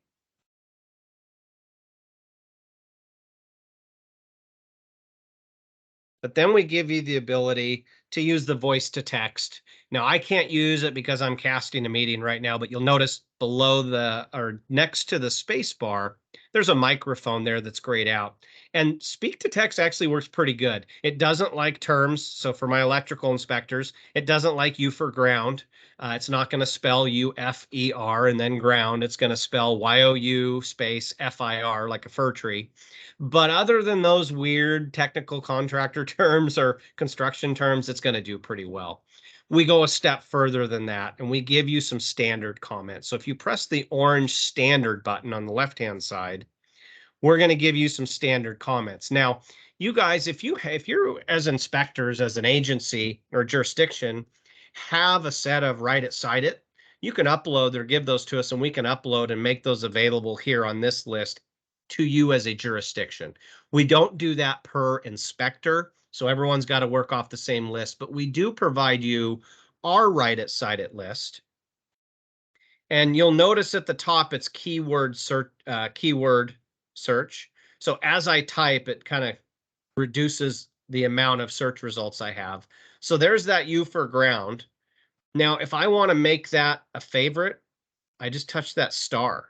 But then we give you the ability to use the voice to text. Now I can't use it because I'm casting a meeting right now, but you'll notice below or next to the space bar, there's a microphone there that's grayed out. And speak to text actually works pretty good. It doesn't like terms. So for my electrical inspectors, it doesn't like U for ground. It's not going to spell UFER and then ground. It's going to spell YOU space FIR like a fir tree. But other than those weird technical contractor terms or construction terms, it's going to do pretty well. We go a step further than that and we give you some standard comments. So if you press the orange standard button on the left-hand side, we're going to give you some standard comments. Now, you guys, if you're as inspectors, as an agency or jurisdiction, have a set of write it, cite it, you can upload or give those to us and we can upload and make those available here on this list to you as a jurisdiction. We don't do that per inspector, so everyone's got to work off the same list, but we do provide you our write it, cite it list. And you'll notice at the top, it's keyword search. So as I type, it kind of reduces the amount of search results I have. So there's that U for ground. Now, if I want to make that a favorite, I just touch that star.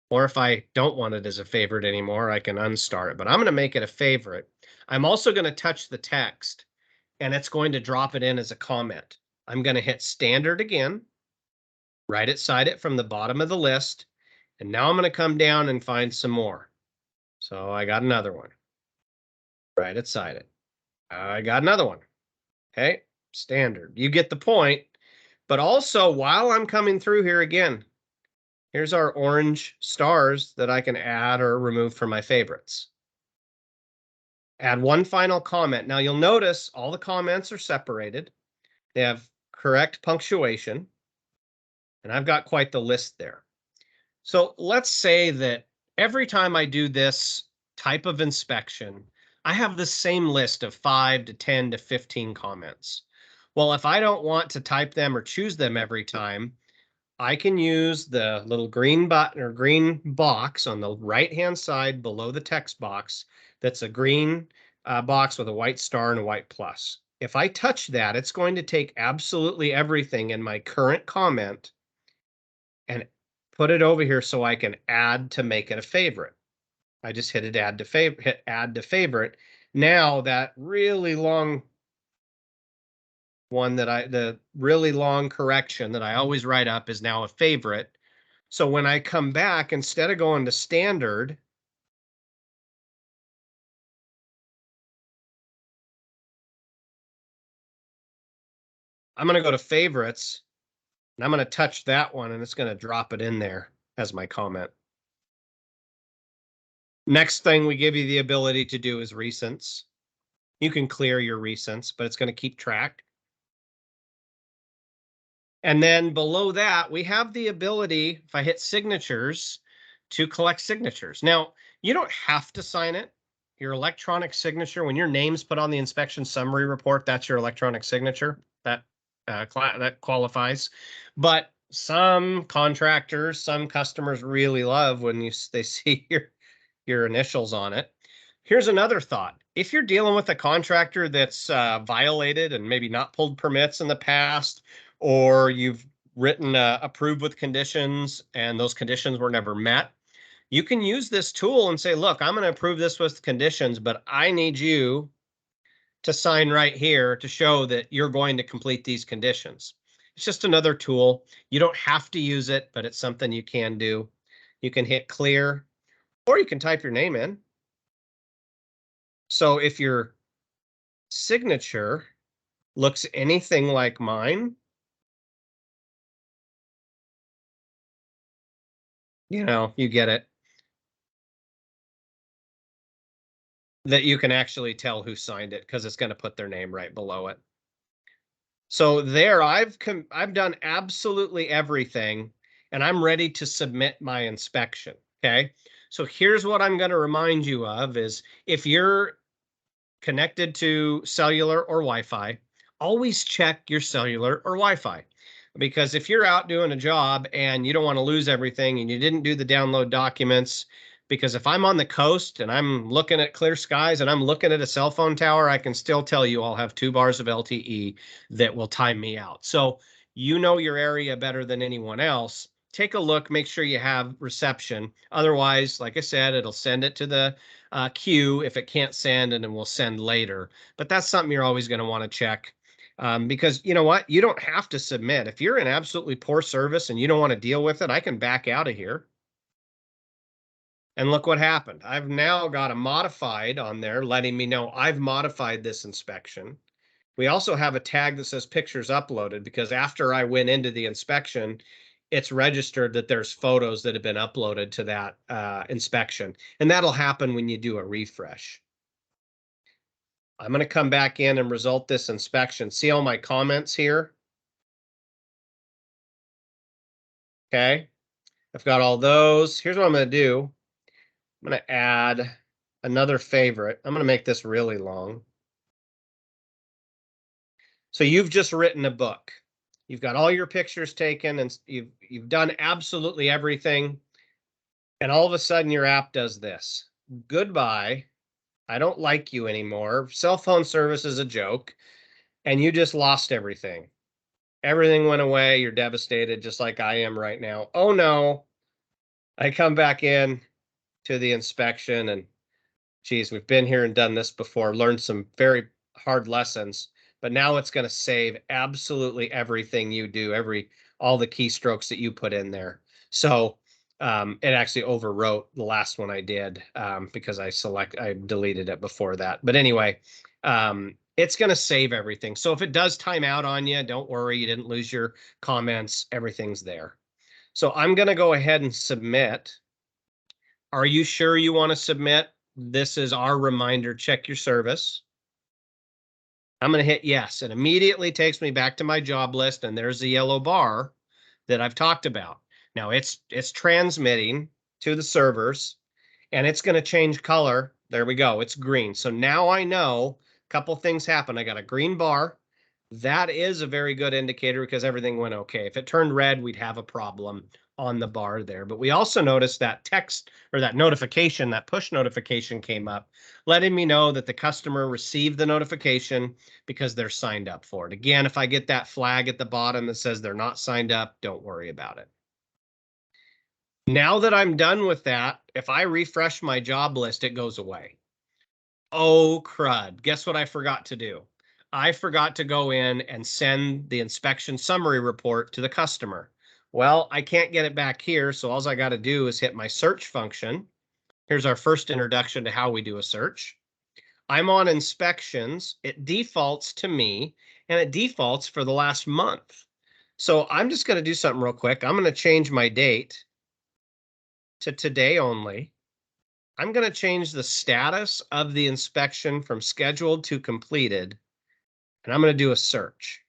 Or if I don't want it as a favorite anymore, I can unstar it. But I'm going to make it a favorite. I'm also going to touch the text, and it's going to drop it in as a comment. I'm going to hit standard again, write it, cite it from the bottom of the list. And now I'm going to come down and find some more. So I got another one. Write it, cite it. I got another one. Okay, standard. You get the point. But also, while I'm coming through here again, here's our orange stars that I can add or remove from my favorites. Add one final comment. Now you'll notice all the comments are separated. They have correct punctuation. And I've got quite the list there. So let's say that every time I do this type of inspection, I have the same list of 5 to 10 to 15 comments. Well, if I don't want to type them or choose them every time, I can use the little green button or green box on the right-hand side below the text box. That's a green box with a white star and a white plus. If I touch that, it's going to take absolutely everything in my current comment and put it over here so I can add to make it a favorite. I just hit add to favorite. Now that really long one the really long correction that I always write up is now a favorite. So when I come back, instead of going to standard, I'm going to go to favorites and I'm going to touch that one and it's going to drop it in there as my comment. Next thing we give you the ability to do is recents. You can clear your recents, but it's going to keep track. And then below that, we have the ability, if I hit signatures, to collect signatures. Now, you don't have to sign it. Your electronic signature, when your name's put on the inspection summary report, that's your electronic signature. That that qualifies. But some contractors, some customers really love when they see your initials on it. Here's another thought. If you're dealing with a contractor that's violated and maybe not pulled permits in the past, or you've written approved with conditions and those conditions were never met, you can use this tool and say, look, I'm going to approve this with conditions, but I need you to sign right here to show that you're going to complete these conditions. It's just another tool. You don't have to use it, but it's something you can do. You can hit clear, or you can type your name in. So if your signature looks anything like mine, you get it. That you can actually tell who signed it because it's going to put their name right below it. So there, I've done absolutely everything, and I'm ready to submit my inspection. Okay. So here's what I'm going to remind you of is if you're connected to cellular or Wi-Fi, always check your cellular or Wi-Fi. Because if you're out doing a job and you don't want to lose everything and you didn't do the download documents, because if I'm on the coast and I'm looking at clear skies and I'm looking at a cell phone tower, I can still tell you I'll have 2 bars of LTE that will time me out. So you know your area better than anyone else. Take a look, make sure you have reception. Otherwise, like I said, it'll send it to the queue if it can't send, and then we'll send later. But that's something you're always going to want to check. Because you know what? You don't have to submit. If you're in absolutely poor service and you don't want to deal with it, I can back out of here. And look what happened. I've now got a modified on there letting me know I've modified this inspection. We also have a tag that says pictures uploaded because after I went into the inspection, it's registered that there's photos that have been uploaded to that inspection. And that'll happen when you do a refresh. I'm going to come back in and result this inspection. See all my comments here? Okay. I've got all those. Here's what I'm going to do. I'm going to add another favorite. I'm going to make this really long. So you've just written a book. You've got all your pictures taken and you've done absolutely everything. And all of a sudden your app does this. Goodbye. I don't like you anymore. Cell phone service is a joke. And you just lost everything. Everything went away. You're devastated, just like I am right now. Oh no. I come back in to the inspection and geez, we've been here and done this before, learned some very hard lessons, but now it's going to save absolutely everything you do, all the keystrokes that you put in there. So it actually overwrote the last one I did because I deleted it before that. But anyway, it's going to save everything. So if it does time out on you, don't worry, you didn't lose your comments, everything's there. So I'm going to go ahead and submit. Are you sure you want to submit? This is our reminder, check your service. I'm going to hit yes. It immediately takes me back to my job list, and there's the yellow bar that I've talked about. Now it's transmitting to the servers, and it's going to change color. There we go. It's green. So now I know a couple things happen. I got a green bar. That is a very good indicator because everything went okay. If it turned red, we'd have a problem on the bar there. But we also noticed that text or that notification, that push notification came up, letting me know that the customer received the notification because they're signed up for it. Again, if I get that flag at the bottom that says they're not signed up, don't worry about it. Now that I'm done with that, if I refresh my job list, it goes away. Oh, crud. Guess what I forgot to do? I forgot to go in and send the inspection summary report to the customer. Well, I can't get it back here, so all I got to do is hit my search function. Here's our first introduction to how we do a search. I'm on inspections. It defaults to me, and it defaults for the last month. So I'm just going to do something real quick. I'm going to change my date to today only. I'm going to change the status of the inspection from scheduled to completed, and I'm going to do a search.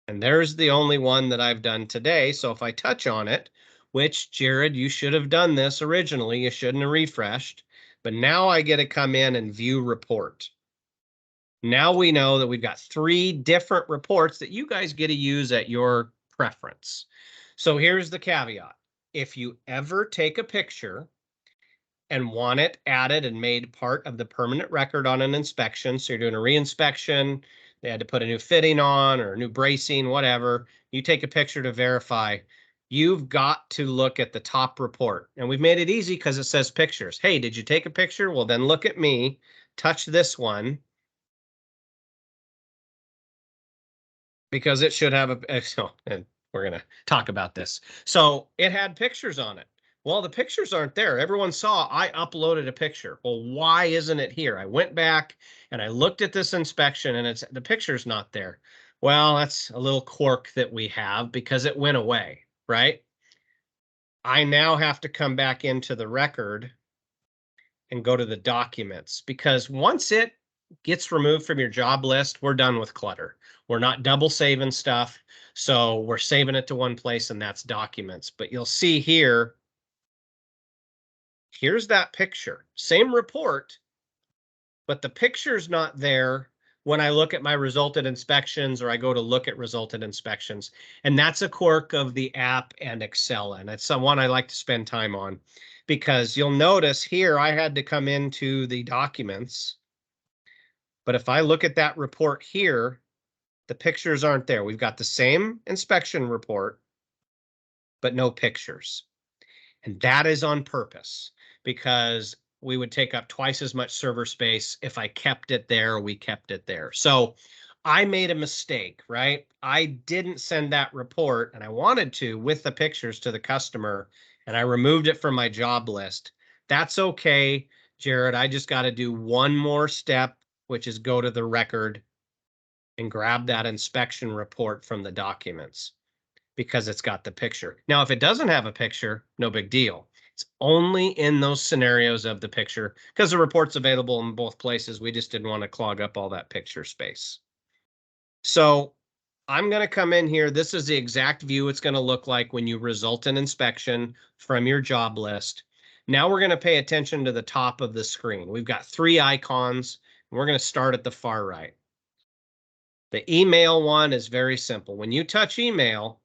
And there's the only one that I've done today. So if I touch on it, which Jared, you should have done this originally, you shouldn't have refreshed, but now I get to come in and view report. Now we know that we've got 3 different reports that you guys get to use at your preference. So here's the caveat. If you ever take a picture and want it added and made part of the permanent record on an inspection, so you're doing a reinspection, they had to put a new fitting on or new bracing, whatever, you take a picture to verify, you've got to look at the top report. And we've made it easy because it says pictures. Hey, did you take a picture? Well, then look at me, touch this one, because it should have a, so, and we're going to talk about this. So it had pictures on it. Well, the pictures aren't there. Everyone saw I uploaded a picture. Well, why isn't it here? I went back and I looked at this inspection and it's the picture's not there. Well, that's a little quirk that we have because it went away, right? I now have to come back into the record and go to the documents, because once it gets removed from your job list, we're done with clutter. We're not double saving stuff. So we're saving it to one place, and that's documents. But you'll see here, here's that picture, same report, but the picture's not there when I look at my resulted inspections or I go to look at resulted inspections. And that's a quirk of the app and Excel. And it's one I like to spend time on, because you'll notice here I had to come into the documents. But if I look at that report here, the pictures aren't there. We've got the same inspection report, but no pictures. And that is on purpose, because we would take up twice as much server space if I kept it there. We kept it there. So I made a mistake, right? I didn't send that report, and I wanted to, with the pictures, to the customer, and I removed it from my job list. That's okay, Jared. I just got to do one more step, which is go to the record and grab that inspection report from the documents, because it's got the picture. Now, if it doesn't have a picture, no big deal. It's only in those scenarios of the picture, because the report's available in both places. We just didn't want to clog up all that picture space. So I'm going to come in here. This is the exact view it's going to look like when you result an inspection from your job list. Now we're going to pay attention to the top of the screen. We've got 3 icons, and we're going to start at the far right. The email one is very simple. When you touch email,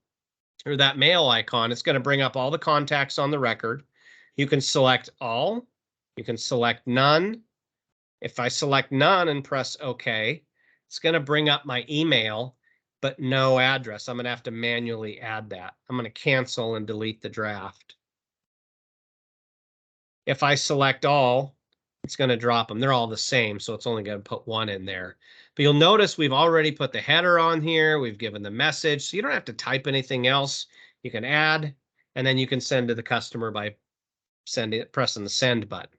or that mail icon, it's going to bring up all the contacts on the record. You can select all, you can select none. If I select none and press OK, it's going to bring up my email, but no address. I'm going to have to manually add that. I'm going to cancel and delete the draft. If I select all, it's going to drop them. They're all the same, so it's only going to put one in there. But you'll notice we've already put the header on here. We've given the message, so you don't have to type anything else. You can add, and then you can send to the customer by pressing the send button.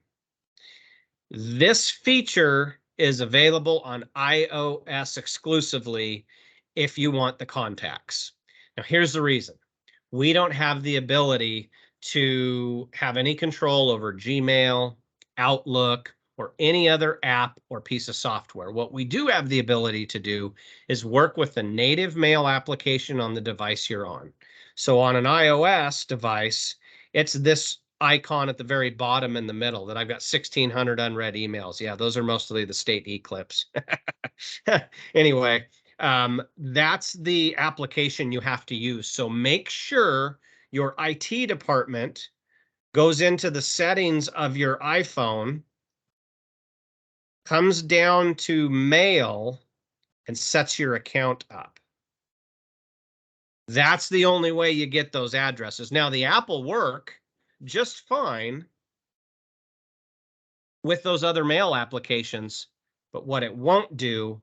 This feature is available on iOS exclusively if you want the contacts. Now, here's the reason. We don't have the ability to have any control over Gmail, Outlook, or any other app or piece of software. What we do have the ability to do is work with the native mail application on the device you're on. So on an iOS device, it's this icon at the very bottom in the middle that I've got 1,600 unread emails. Yeah, those are mostly the state e-clips. Anyway, that's the application you have to use. So make sure your IT department goes into the settings of your iPhone, comes down to mail, and sets your account up. That's the only way you get those addresses. Now, the app will work just fine with those other mail applications, but what it won't do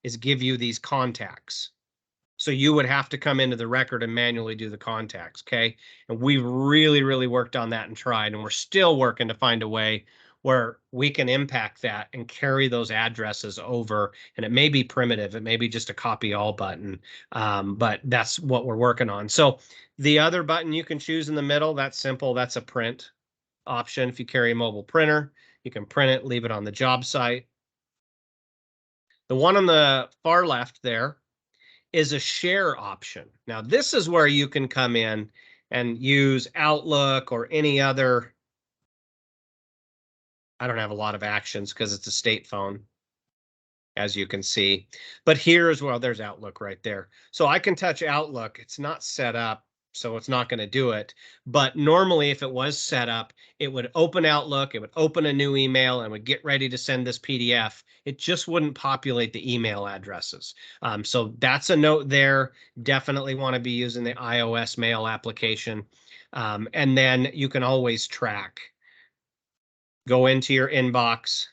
is give you these contacts. So you would have to come into the record and manually do the contacts, okay? And we've really, really worked on that and tried, and we're still working to find a way where we can impact that and carry those addresses over. And it may be primitive, it may be just a copy all button, but that's what we're working on. So the other button you can choose in the middle, that's simple, that's a print. option. If you carry a mobile printer, you can print it, leave it on the job site. The one on the far left there is a share option. Now, this is where you can come in and use Outlook or any other. I don't have a lot of actions because it's a state phone, as you can see. But here's, well, there's Outlook right there. So I can touch Outlook. It's not set up, so it's not going to do it. But normally, if it was set up, it would open Outlook, it would open a new email, and would get ready to send this PDF. It just wouldn't populate the email addresses. So that's a note there. Definitely want to be using the iOS mail application. And then you can always track. Go into your inbox,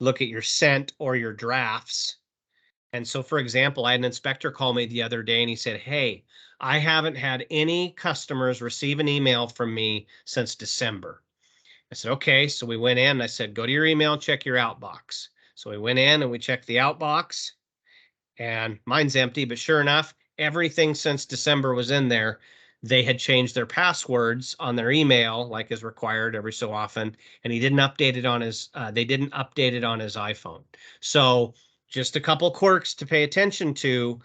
look at your sent or your drafts. And so, for example, I had an inspector call me the other day and he said, hey, I haven't had any customers receive an email from me since December. I said, okay. So we went in and I said, go to your email and check your outbox. So we went in and we checked the outbox and mine's empty, but sure enough, everything since December was in there. They had changed their passwords on their email, like is required every so often, and he didn't update it on his. They didn't update it on his iPhone. So just a couple quirks to pay attention to.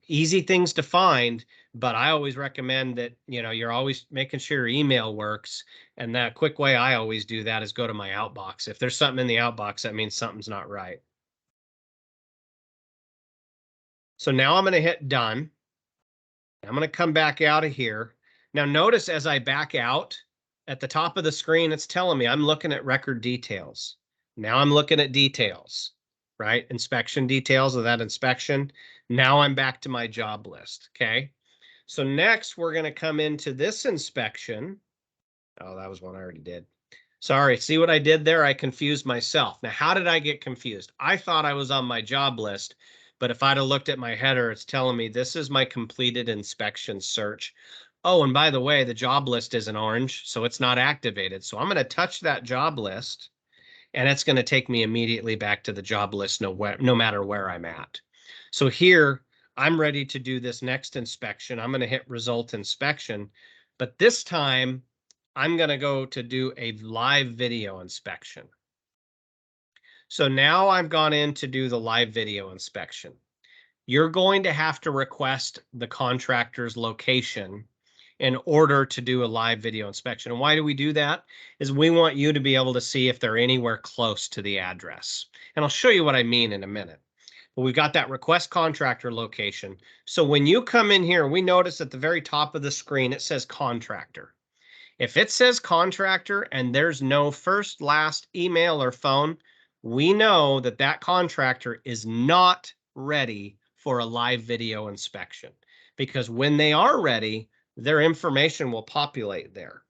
Easy things to find, but I always recommend that you're always making sure your email works. And that quick way I always do that is go to my outbox. If there's something in the outbox, that means something's not right. So now I'm going to hit done. I'm going to come back out of here. Now notice as I back out at the top of the screen, it's telling me I'm looking at record details. Now I'm looking at details, right? Inspection details of that inspection. Now I'm back to my job list. Okay. So next we're going to come into this inspection. Oh, that was one I already did. Sorry, see what I did there? I confused myself. Now, how did I get confused? I thought I was on my job list, but if I'd have looked at my header, it's telling me this is my completed inspection search. Oh, and by the way, the job list is in orange, so it's not activated. So I'm going to touch that job list, and it's going to take me immediately back to the job list no matter where I'm at. So here, I'm ready to do this next inspection. I'm going to hit result inspection, but this time, I'm going to go to do a live video inspection. So now I've gone in to do the live video inspection. You're going to have to request the contractor's location in order to do a live video inspection. And why do we do that? Is we want you to be able to see if they're anywhere close to the address. And I'll show you what I mean in a minute. But we've got that request contractor location. So when you come in here, we notice at the very top of the screen, it says contractor. If it says contractor and there's no first, last email or phone, we know that that contractor is not ready for a live video inspection, because when they are ready, their information will populate there.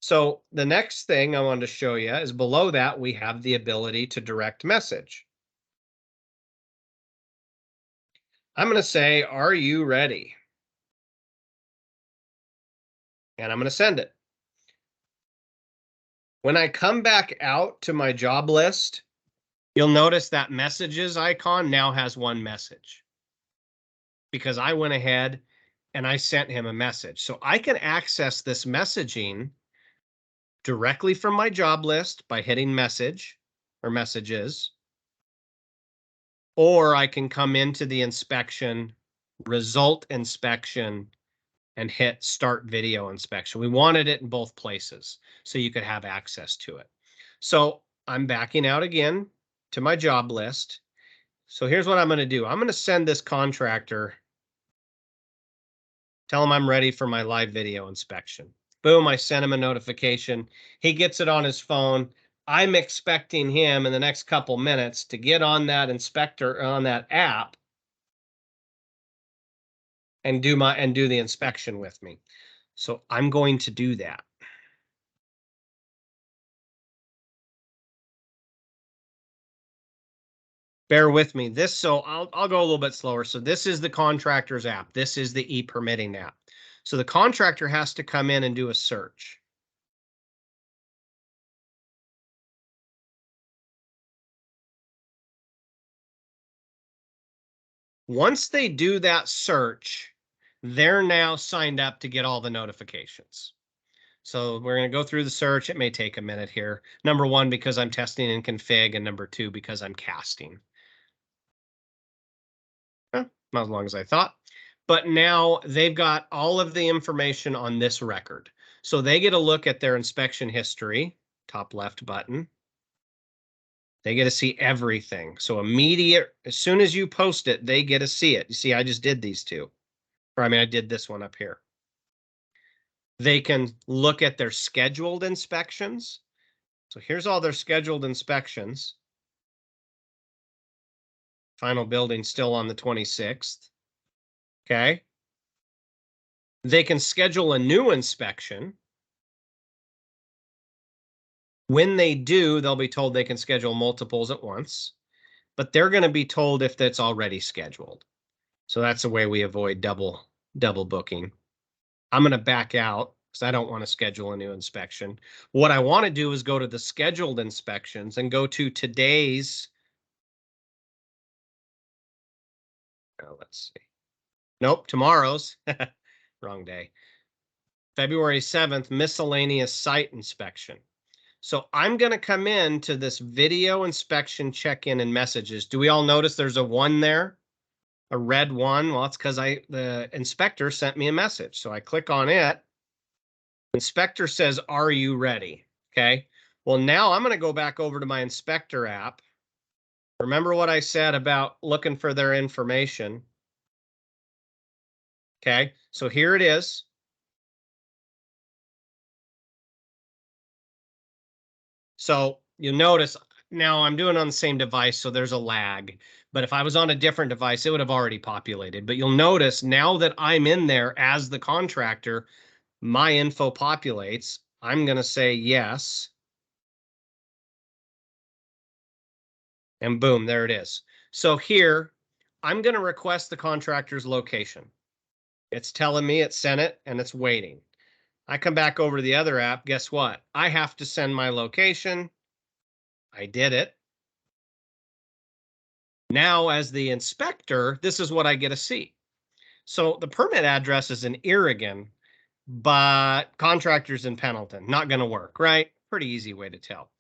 So the next thing I wanted to show you is below that, we have the ability to direct message. I'm going to say, are you ready? And I'm going to send it. When I come back out to my job list, you'll notice that messages icon now has one message because I went ahead and I sent him a message. So I can access this messaging directly from my job list by hitting message or messages, or I can come into the inspection, result inspection, and hit start video inspection. We wanted it in both places so you could have access to it. So I'm backing out again to my job list. So here's what I'm going to do. I'm going to send this contractor, tell him I'm ready for my live video inspection. Boom, I sent him a notification. He gets it on his phone. I'm expecting him in the next couple minutes to get on that inspector, on that app, and do the inspection with me. So I'm going to do that. Bear with me. So I'll go a little bit slower. So this is the contractor's app. This is the e-permitting app. So the contractor has to come in and do a search. Once they do that search, they're now signed up to get all the notifications. So we're going to go through the search. It may take a minute here. Number one, because I'm testing in config, and number two, because I'm casting. Not as long as I thought. But now they've got all of the information on this record. So they get a look at their inspection history, top left button. They get to see everything. So immediate, as soon as you post it, they get to see it. You see, I just did these two. Or I mean, I did this one up here. They can look at their scheduled inspections. So here's all their scheduled inspections. Final building still on the 26th. Okay. They can schedule a new inspection. When they do, they'll be told they can schedule multiples at once, but they're going to be told if that's already scheduled. So that's a way we avoid double booking. I'm going to back out because I don't want to schedule a new inspection. What I want to do is go to the scheduled inspections and go to today's. Let's see. Nope, tomorrow's. Wrong day. February 7th, miscellaneous site inspection. So I'm going to come in to this video inspection check-in and messages. Do we all notice there's a 1 there? A red 1? Well, it's because the inspector sent me a message. So I click on it. Inspector says, "Are you ready?" Okay. Well, now I'm going to go back over to my inspector app. Remember what I said about looking for their information. Okay. So here it is. So you notice now I'm doing on the same device, so there's a lag. But if I was on a different device, it would have already populated. But you'll notice now that I'm in there as the contractor, my info populates. I'm going to say yes. And boom, there it is. So here, I'm going to request the contractor's location. It's telling me it sent it and it's waiting. I come back over to the other app. Guess what? I have to send my location. I did it. Now, as the inspector, this is what I get to see. So the permit address is in Irrigan, but contractors in Pendleton. Not going to work, right? Pretty easy way to tell.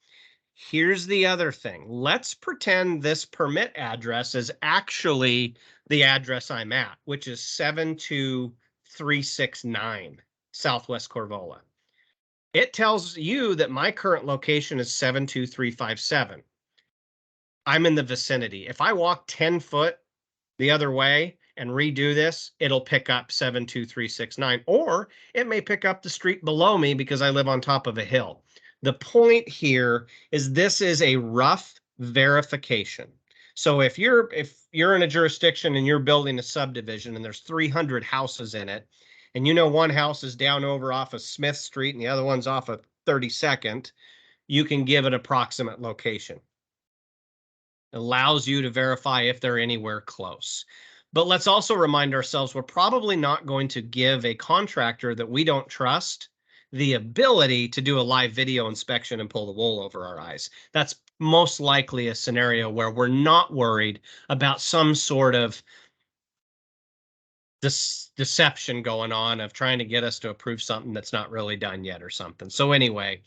Here's the other thing. Let's pretend this permit address is actually the address I'm at, which is 72369 Southwest Corvola. It tells you that my current location is 72357. I'm in the vicinity. If I walk 10 foot the other way and redo this, it'll pick up 72369, or it may pick up the street below me because I live on top of a hill. The point here is this is a rough verification. So if you're in a jurisdiction and you're building a subdivision and there's 300 houses in it, and you know one house is down over off of Smith Street and the other one's off of 32nd, you can give an approximate location. It allows you to verify if they're anywhere close. But let's also remind ourselves we're probably not going to give a contractor that we don't trust the ability to do a live video inspection and pull the wool over our eyes. That's most likely a scenario where we're not worried about some sort of this deception going on of trying to get us to approve something that's not really done yet or something. So anyway,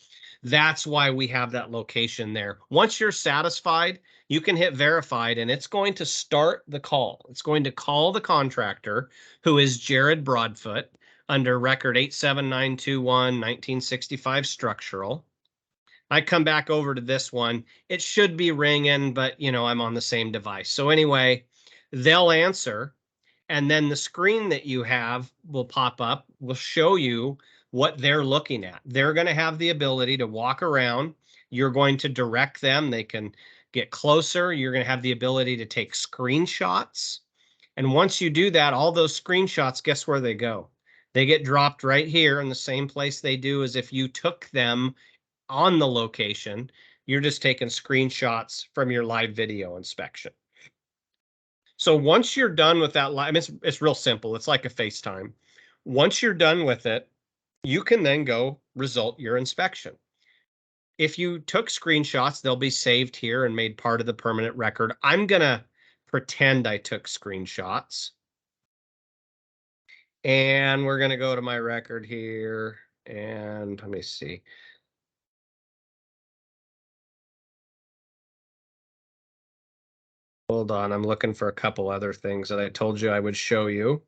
that's why we have that location there. Once you're satisfied, you can hit verified and it's going to start the call. It's going to call the contractor, who is Jared Broadfoot, under record 87921 1965 structural. I come back over to this one. It should be ringing, but you know, I'm on the same device. So anyway, they'll answer. And then the screen that you have will pop up, will show you what they're looking at. They're going to have the ability to walk around. You're going to direct them. They can get closer. You're going to have the ability to take screenshots. And once you do that, all those screenshots, guess where they go? They get dropped right here in the same place they do as if you took them on the location. You're just taking screenshots from your live video inspection. So once you're done with that live, it's real simple. It's like a FaceTime. Once you're done with it, you can then go result your inspection. If you took screenshots, they'll be saved here and made part of the permanent record. I'm going to pretend I took screenshots. And we're going to go to my record here. And let me see. Hold on, I'm looking for a couple other things that I told you I would show you.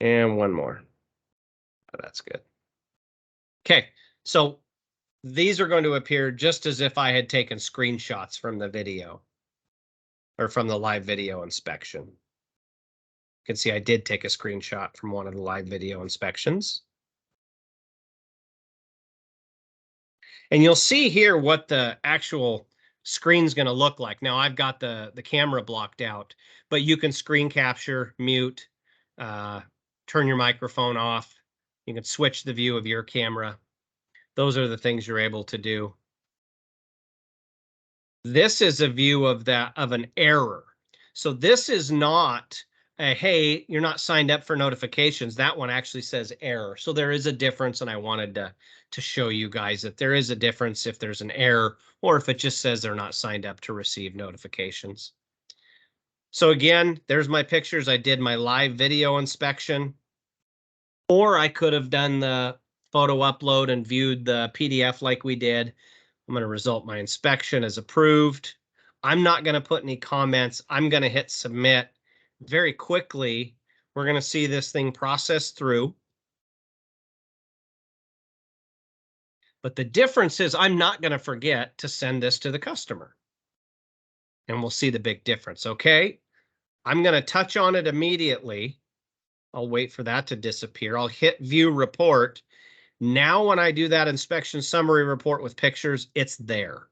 And one more. Oh, that's good. Okay, so these are going to appear just as if I had taken screenshots from the video or from the live video inspection. You can see I did take a screenshot from one of the live video inspections. And you'll see here what the actual screen's going to look like. Now I've got the camera blocked out, but you can screen capture, mute, turn your microphone off. You can switch the view of your camera. Those are the things you're able to do. This is a view of an error. So this is not a, hey, you're not signed up for notifications. That one actually says error. So there is a difference, and I wanted to show you guys that there is a difference if there's an error or if it just says they're not signed up to receive notifications. So again, there's my pictures. I did my live video inspection, or I could have done the photo upload and viewed the PDF like we did. I'm going to result my inspection as approved. I'm not going to put any comments. I'm going to hit submit. Very quickly, we're going to see this thing process through. But the difference is I'm not going to forget to send this to the customer. And we'll see the big difference. Okay, I'm going to touch on it immediately. I'll wait for that to disappear. I'll hit view report. Now, when I do that inspection summary report with pictures, it's there.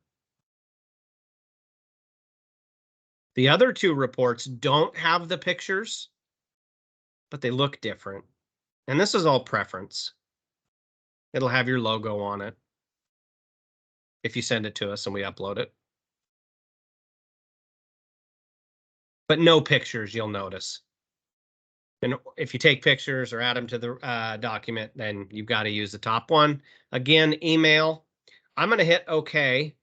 The other two reports don't have the pictures, but they look different. And this is all preference. It'll have your logo on it if you send it to us and we upload it. But no pictures, you'll notice. And if you take pictures or add them to the document, then you've got to use the top one. Again, email. I'm going to hit OK.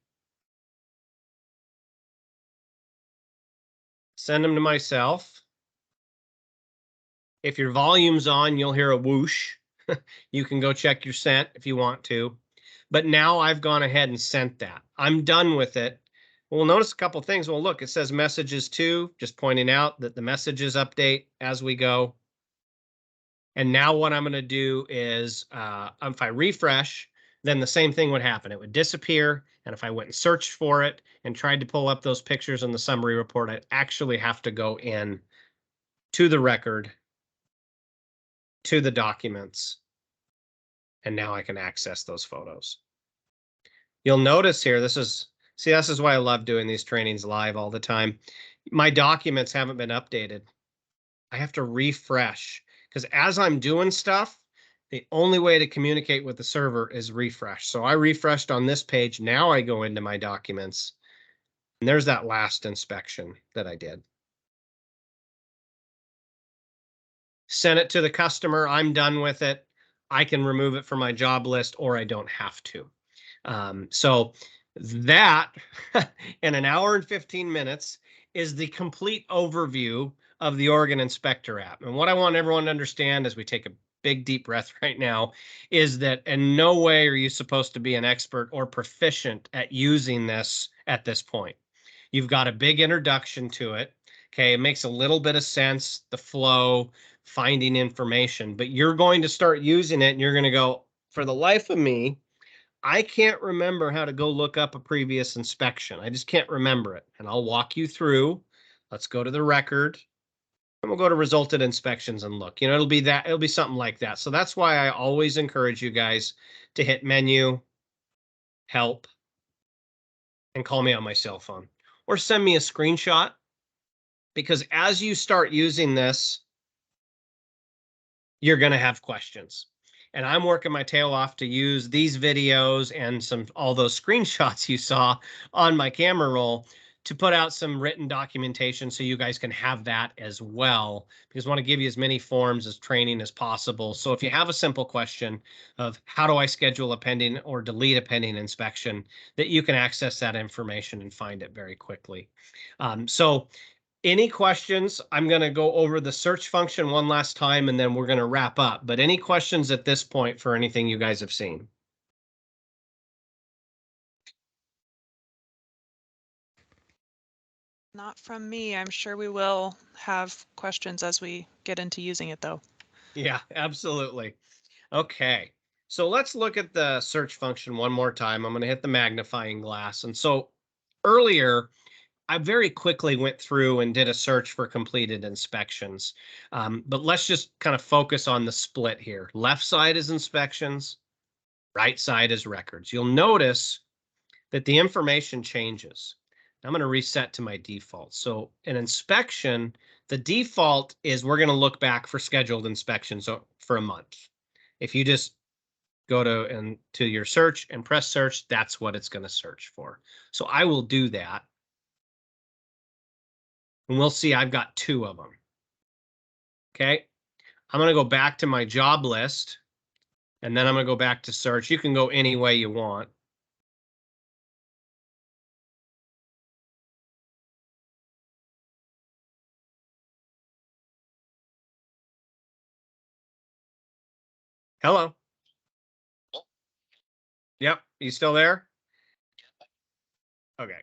Send them to myself. If your volume's on, you'll hear a whoosh. You can go check your sent if you want to. But now I've gone ahead and sent that. I'm done with it. We'll notice a couple things. Well, look, it says messages to, just pointing out that the messages update as we go. And now what I'm going to do is if I refresh, then the same thing would happen. It would disappear. And if I went and searched for it and tried to pull up those pictures in the summary report, I'd actually have to go in to the record, to the documents. And now I can access those photos. You'll notice here, this is why I love doing these trainings live all the time. My documents haven't been updated. I have to refresh because as I'm doing stuff, the only way to communicate with the server is refresh. So I refreshed on this page. Now I go into my documents and there's that last inspection that I did. Send it to the customer. I'm done with it. I can remove it from my job list or I don't have to. So that in an hour and 15 minutes is the complete overview of the Oregon Inspector app. And what I want everyone to understand as we take a big deep breath right now is that in no way are you supposed to be an expert or proficient at using this at this point. You've got a big introduction to it. Okay, it makes a little bit of sense, the flow, finding information, but you're going to start using it and you're going to go, for the life of me, I can't remember how to go look up a previous inspection. I just can't remember it. And I'll walk you through. Let's go to the record. And we'll go to resulted inspections and look. You know, it'll be something like that. So that's why I always encourage you guys to hit menu, help, and call me on my cell phone. Or send me a screenshot. Because as you start using this, you're going to have questions. And I'm working my tail off to use these videos and all those screenshots you saw on my camera roll to put out some written documentation so you guys can have that as well, because I want to give you as many forms as training as possible. So if you have a simple question of how do I schedule a pending or delete a pending inspection, that you can access that information and find it very quickly. So any questions? I'm going to go over the search function one last time and then we're going to wrap up. But any questions at this point for anything you guys have seen? Not from me. I'm sure we will have questions as we get into using it, though. Yeah, absolutely. Okay, so let's look at the search function one more time. I'm going to hit the magnifying glass. And so earlier, I very quickly went through and did a search for completed inspections. But let's just kind of focus on the split here. Left side is inspections, right side is records. You'll notice that the information changes. I'm going to reset to my default. So an inspection, the default is we're going to look back for scheduled inspections for a month. If you just go to your search and press search, that's what it's going to search for. So I will do that. And we'll see I've got 2 of them. Okay. I'm going to go back to my job list and then I'm going to go back to search. You can go any way you want. Hello. Yep. You still there? Okay.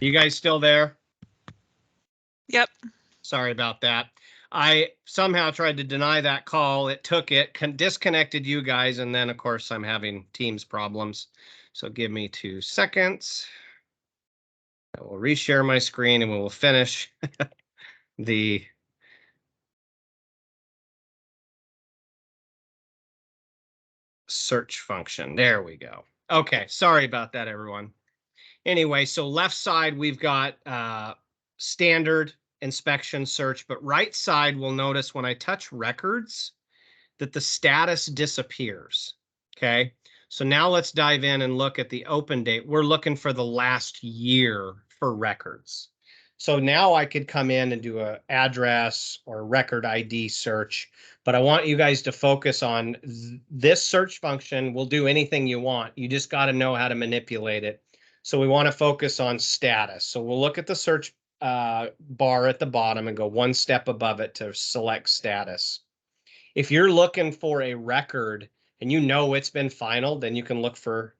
You guys still there? Yep. Sorry about that. I somehow tried to deny that call. It took it, disconnected you guys, and then of course I'm having Teams problems. So give me 2 seconds. I will reshare my screen and we will finish the search function. There we go. Okay, sorry about that, everyone. Anyway, so left side, we've got standard inspection search, but right side, we'll notice when I touch records that the status disappears. Okay, so now let's dive in and look at the open date. We're looking for the last year for records. So now I could come in and do a address or record ID search, but I want you guys to focus on this search function. Will do anything you want. You just got to know how to manipulate it. So we want to focus on status. So we'll look at the search bar at the bottom and go one step above it to select status. If you're looking for a record and you know it's been finaled, then you can look for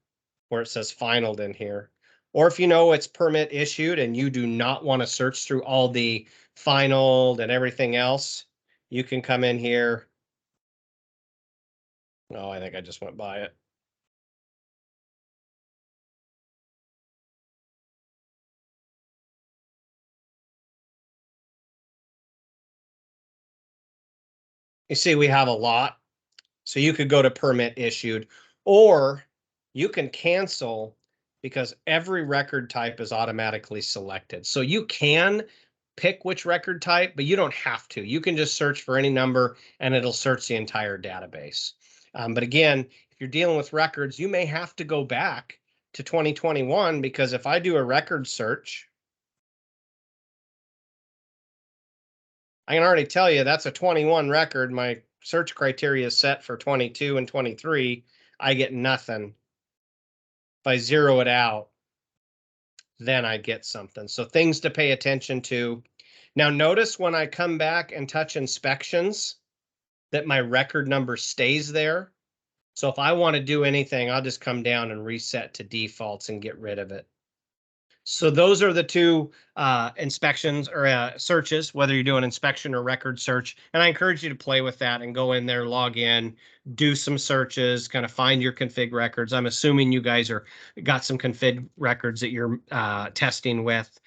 where it says finaled in here. Or if you know it's permit issued and you do not want to search through all the finaled and everything else, you can come in here. Oh, I think I just went by it. You see, we have a lot. So you could go to permit issued, or you can cancel because every record type is automatically selected. So you can pick which record type, but you don't have to. You can just search for any number and it'll search the entire database. But again, if you're dealing with records, you may have to go back to 2021, because if I do a record search, I can already tell you that's a 21 record. My search criteria is set for 22 and 23. I get nothing. If I zero it out, then I get something. So things to pay attention to. Now notice when I come back and touch inspections that my record number stays there. So if I want to do anything, I'll just come down and reset to defaults and get rid of it. So those are the two inspections or searches, whether you're doing inspection or record search. And I encourage you to play with that and go in there, log in, do some searches, kind of find your config records. I'm assuming you guys got some config records that you're testing with.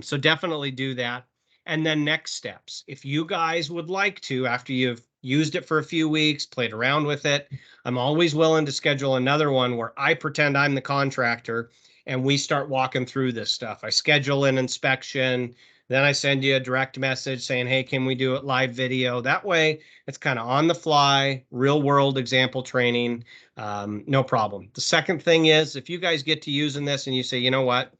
So definitely do that. And then next steps. If you guys would like to, after you've used it for a few weeks, played around with it, I'm always willing to schedule another one where I pretend I'm the contractor and we start walking through this stuff. I schedule an inspection, then I send you a direct message saying, hey, can we do it live video? That way it's kind of on the fly, real world example training, no problem. The second thing is, if you guys get to using this and you say, you know what,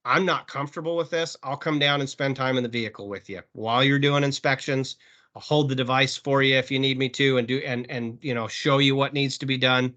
I'm not comfortable with this, I'll come down and spend time in the vehicle with you while you're doing inspections. I'll hold the device for you if you need me to, and you know, show you what needs to be done.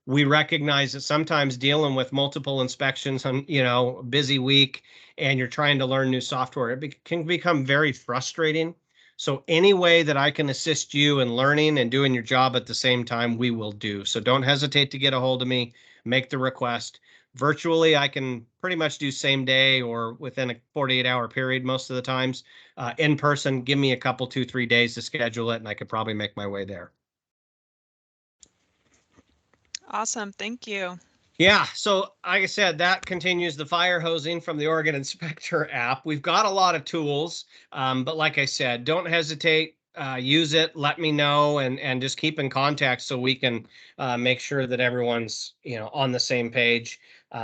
We recognize that sometimes dealing with multiple inspections on, you know, a busy week and you're trying to learn new software, it can become very frustrating. So any way that I can assist you in learning and doing your job at the same time, we will do. So don't hesitate to get a hold of me, make the request. Virtually, I can pretty much do same day or within a 48-hour period most of the times. In person, give me a couple, 2-3 days to schedule it, and I could probably make my way there. Awesome. Thank you. Yeah, so like I said, that continues the fire hosing from the Oregon Inspector app. We've got a lot of tools, but like I said, don't hesitate. Use it. Let me know, and just keep in contact so we can make sure that everyone's, you know, on the same page.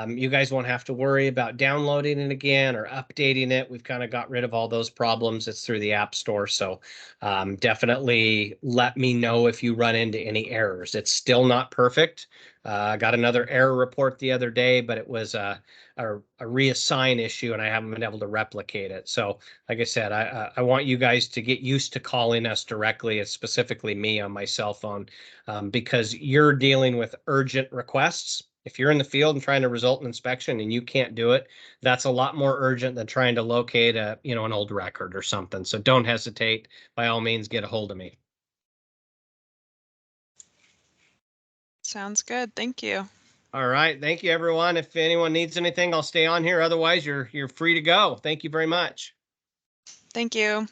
You guys won't have to worry about downloading it again or updating it. We've kind of got rid of all those problems. It's through the App Store, so definitely let me know if you run into any errors. It's still not perfect. I got another error report the other day, but it was a reassign issue, and I haven't been able to replicate it. So, like I said, I want you guys to get used to calling us directly, and specifically me on my cell phone, because you're dealing with urgent requests. If you're in the field and trying to result in inspection and you can't do it, that's a lot more urgent than trying to locate a, you know, an old record or something. So don't hesitate. By all means, get a hold of me. Sounds good. Thank you. All right. Thank you, everyone. If anyone needs anything, I'll stay on here. Otherwise, you're free to go. Thank you very much. Thank you.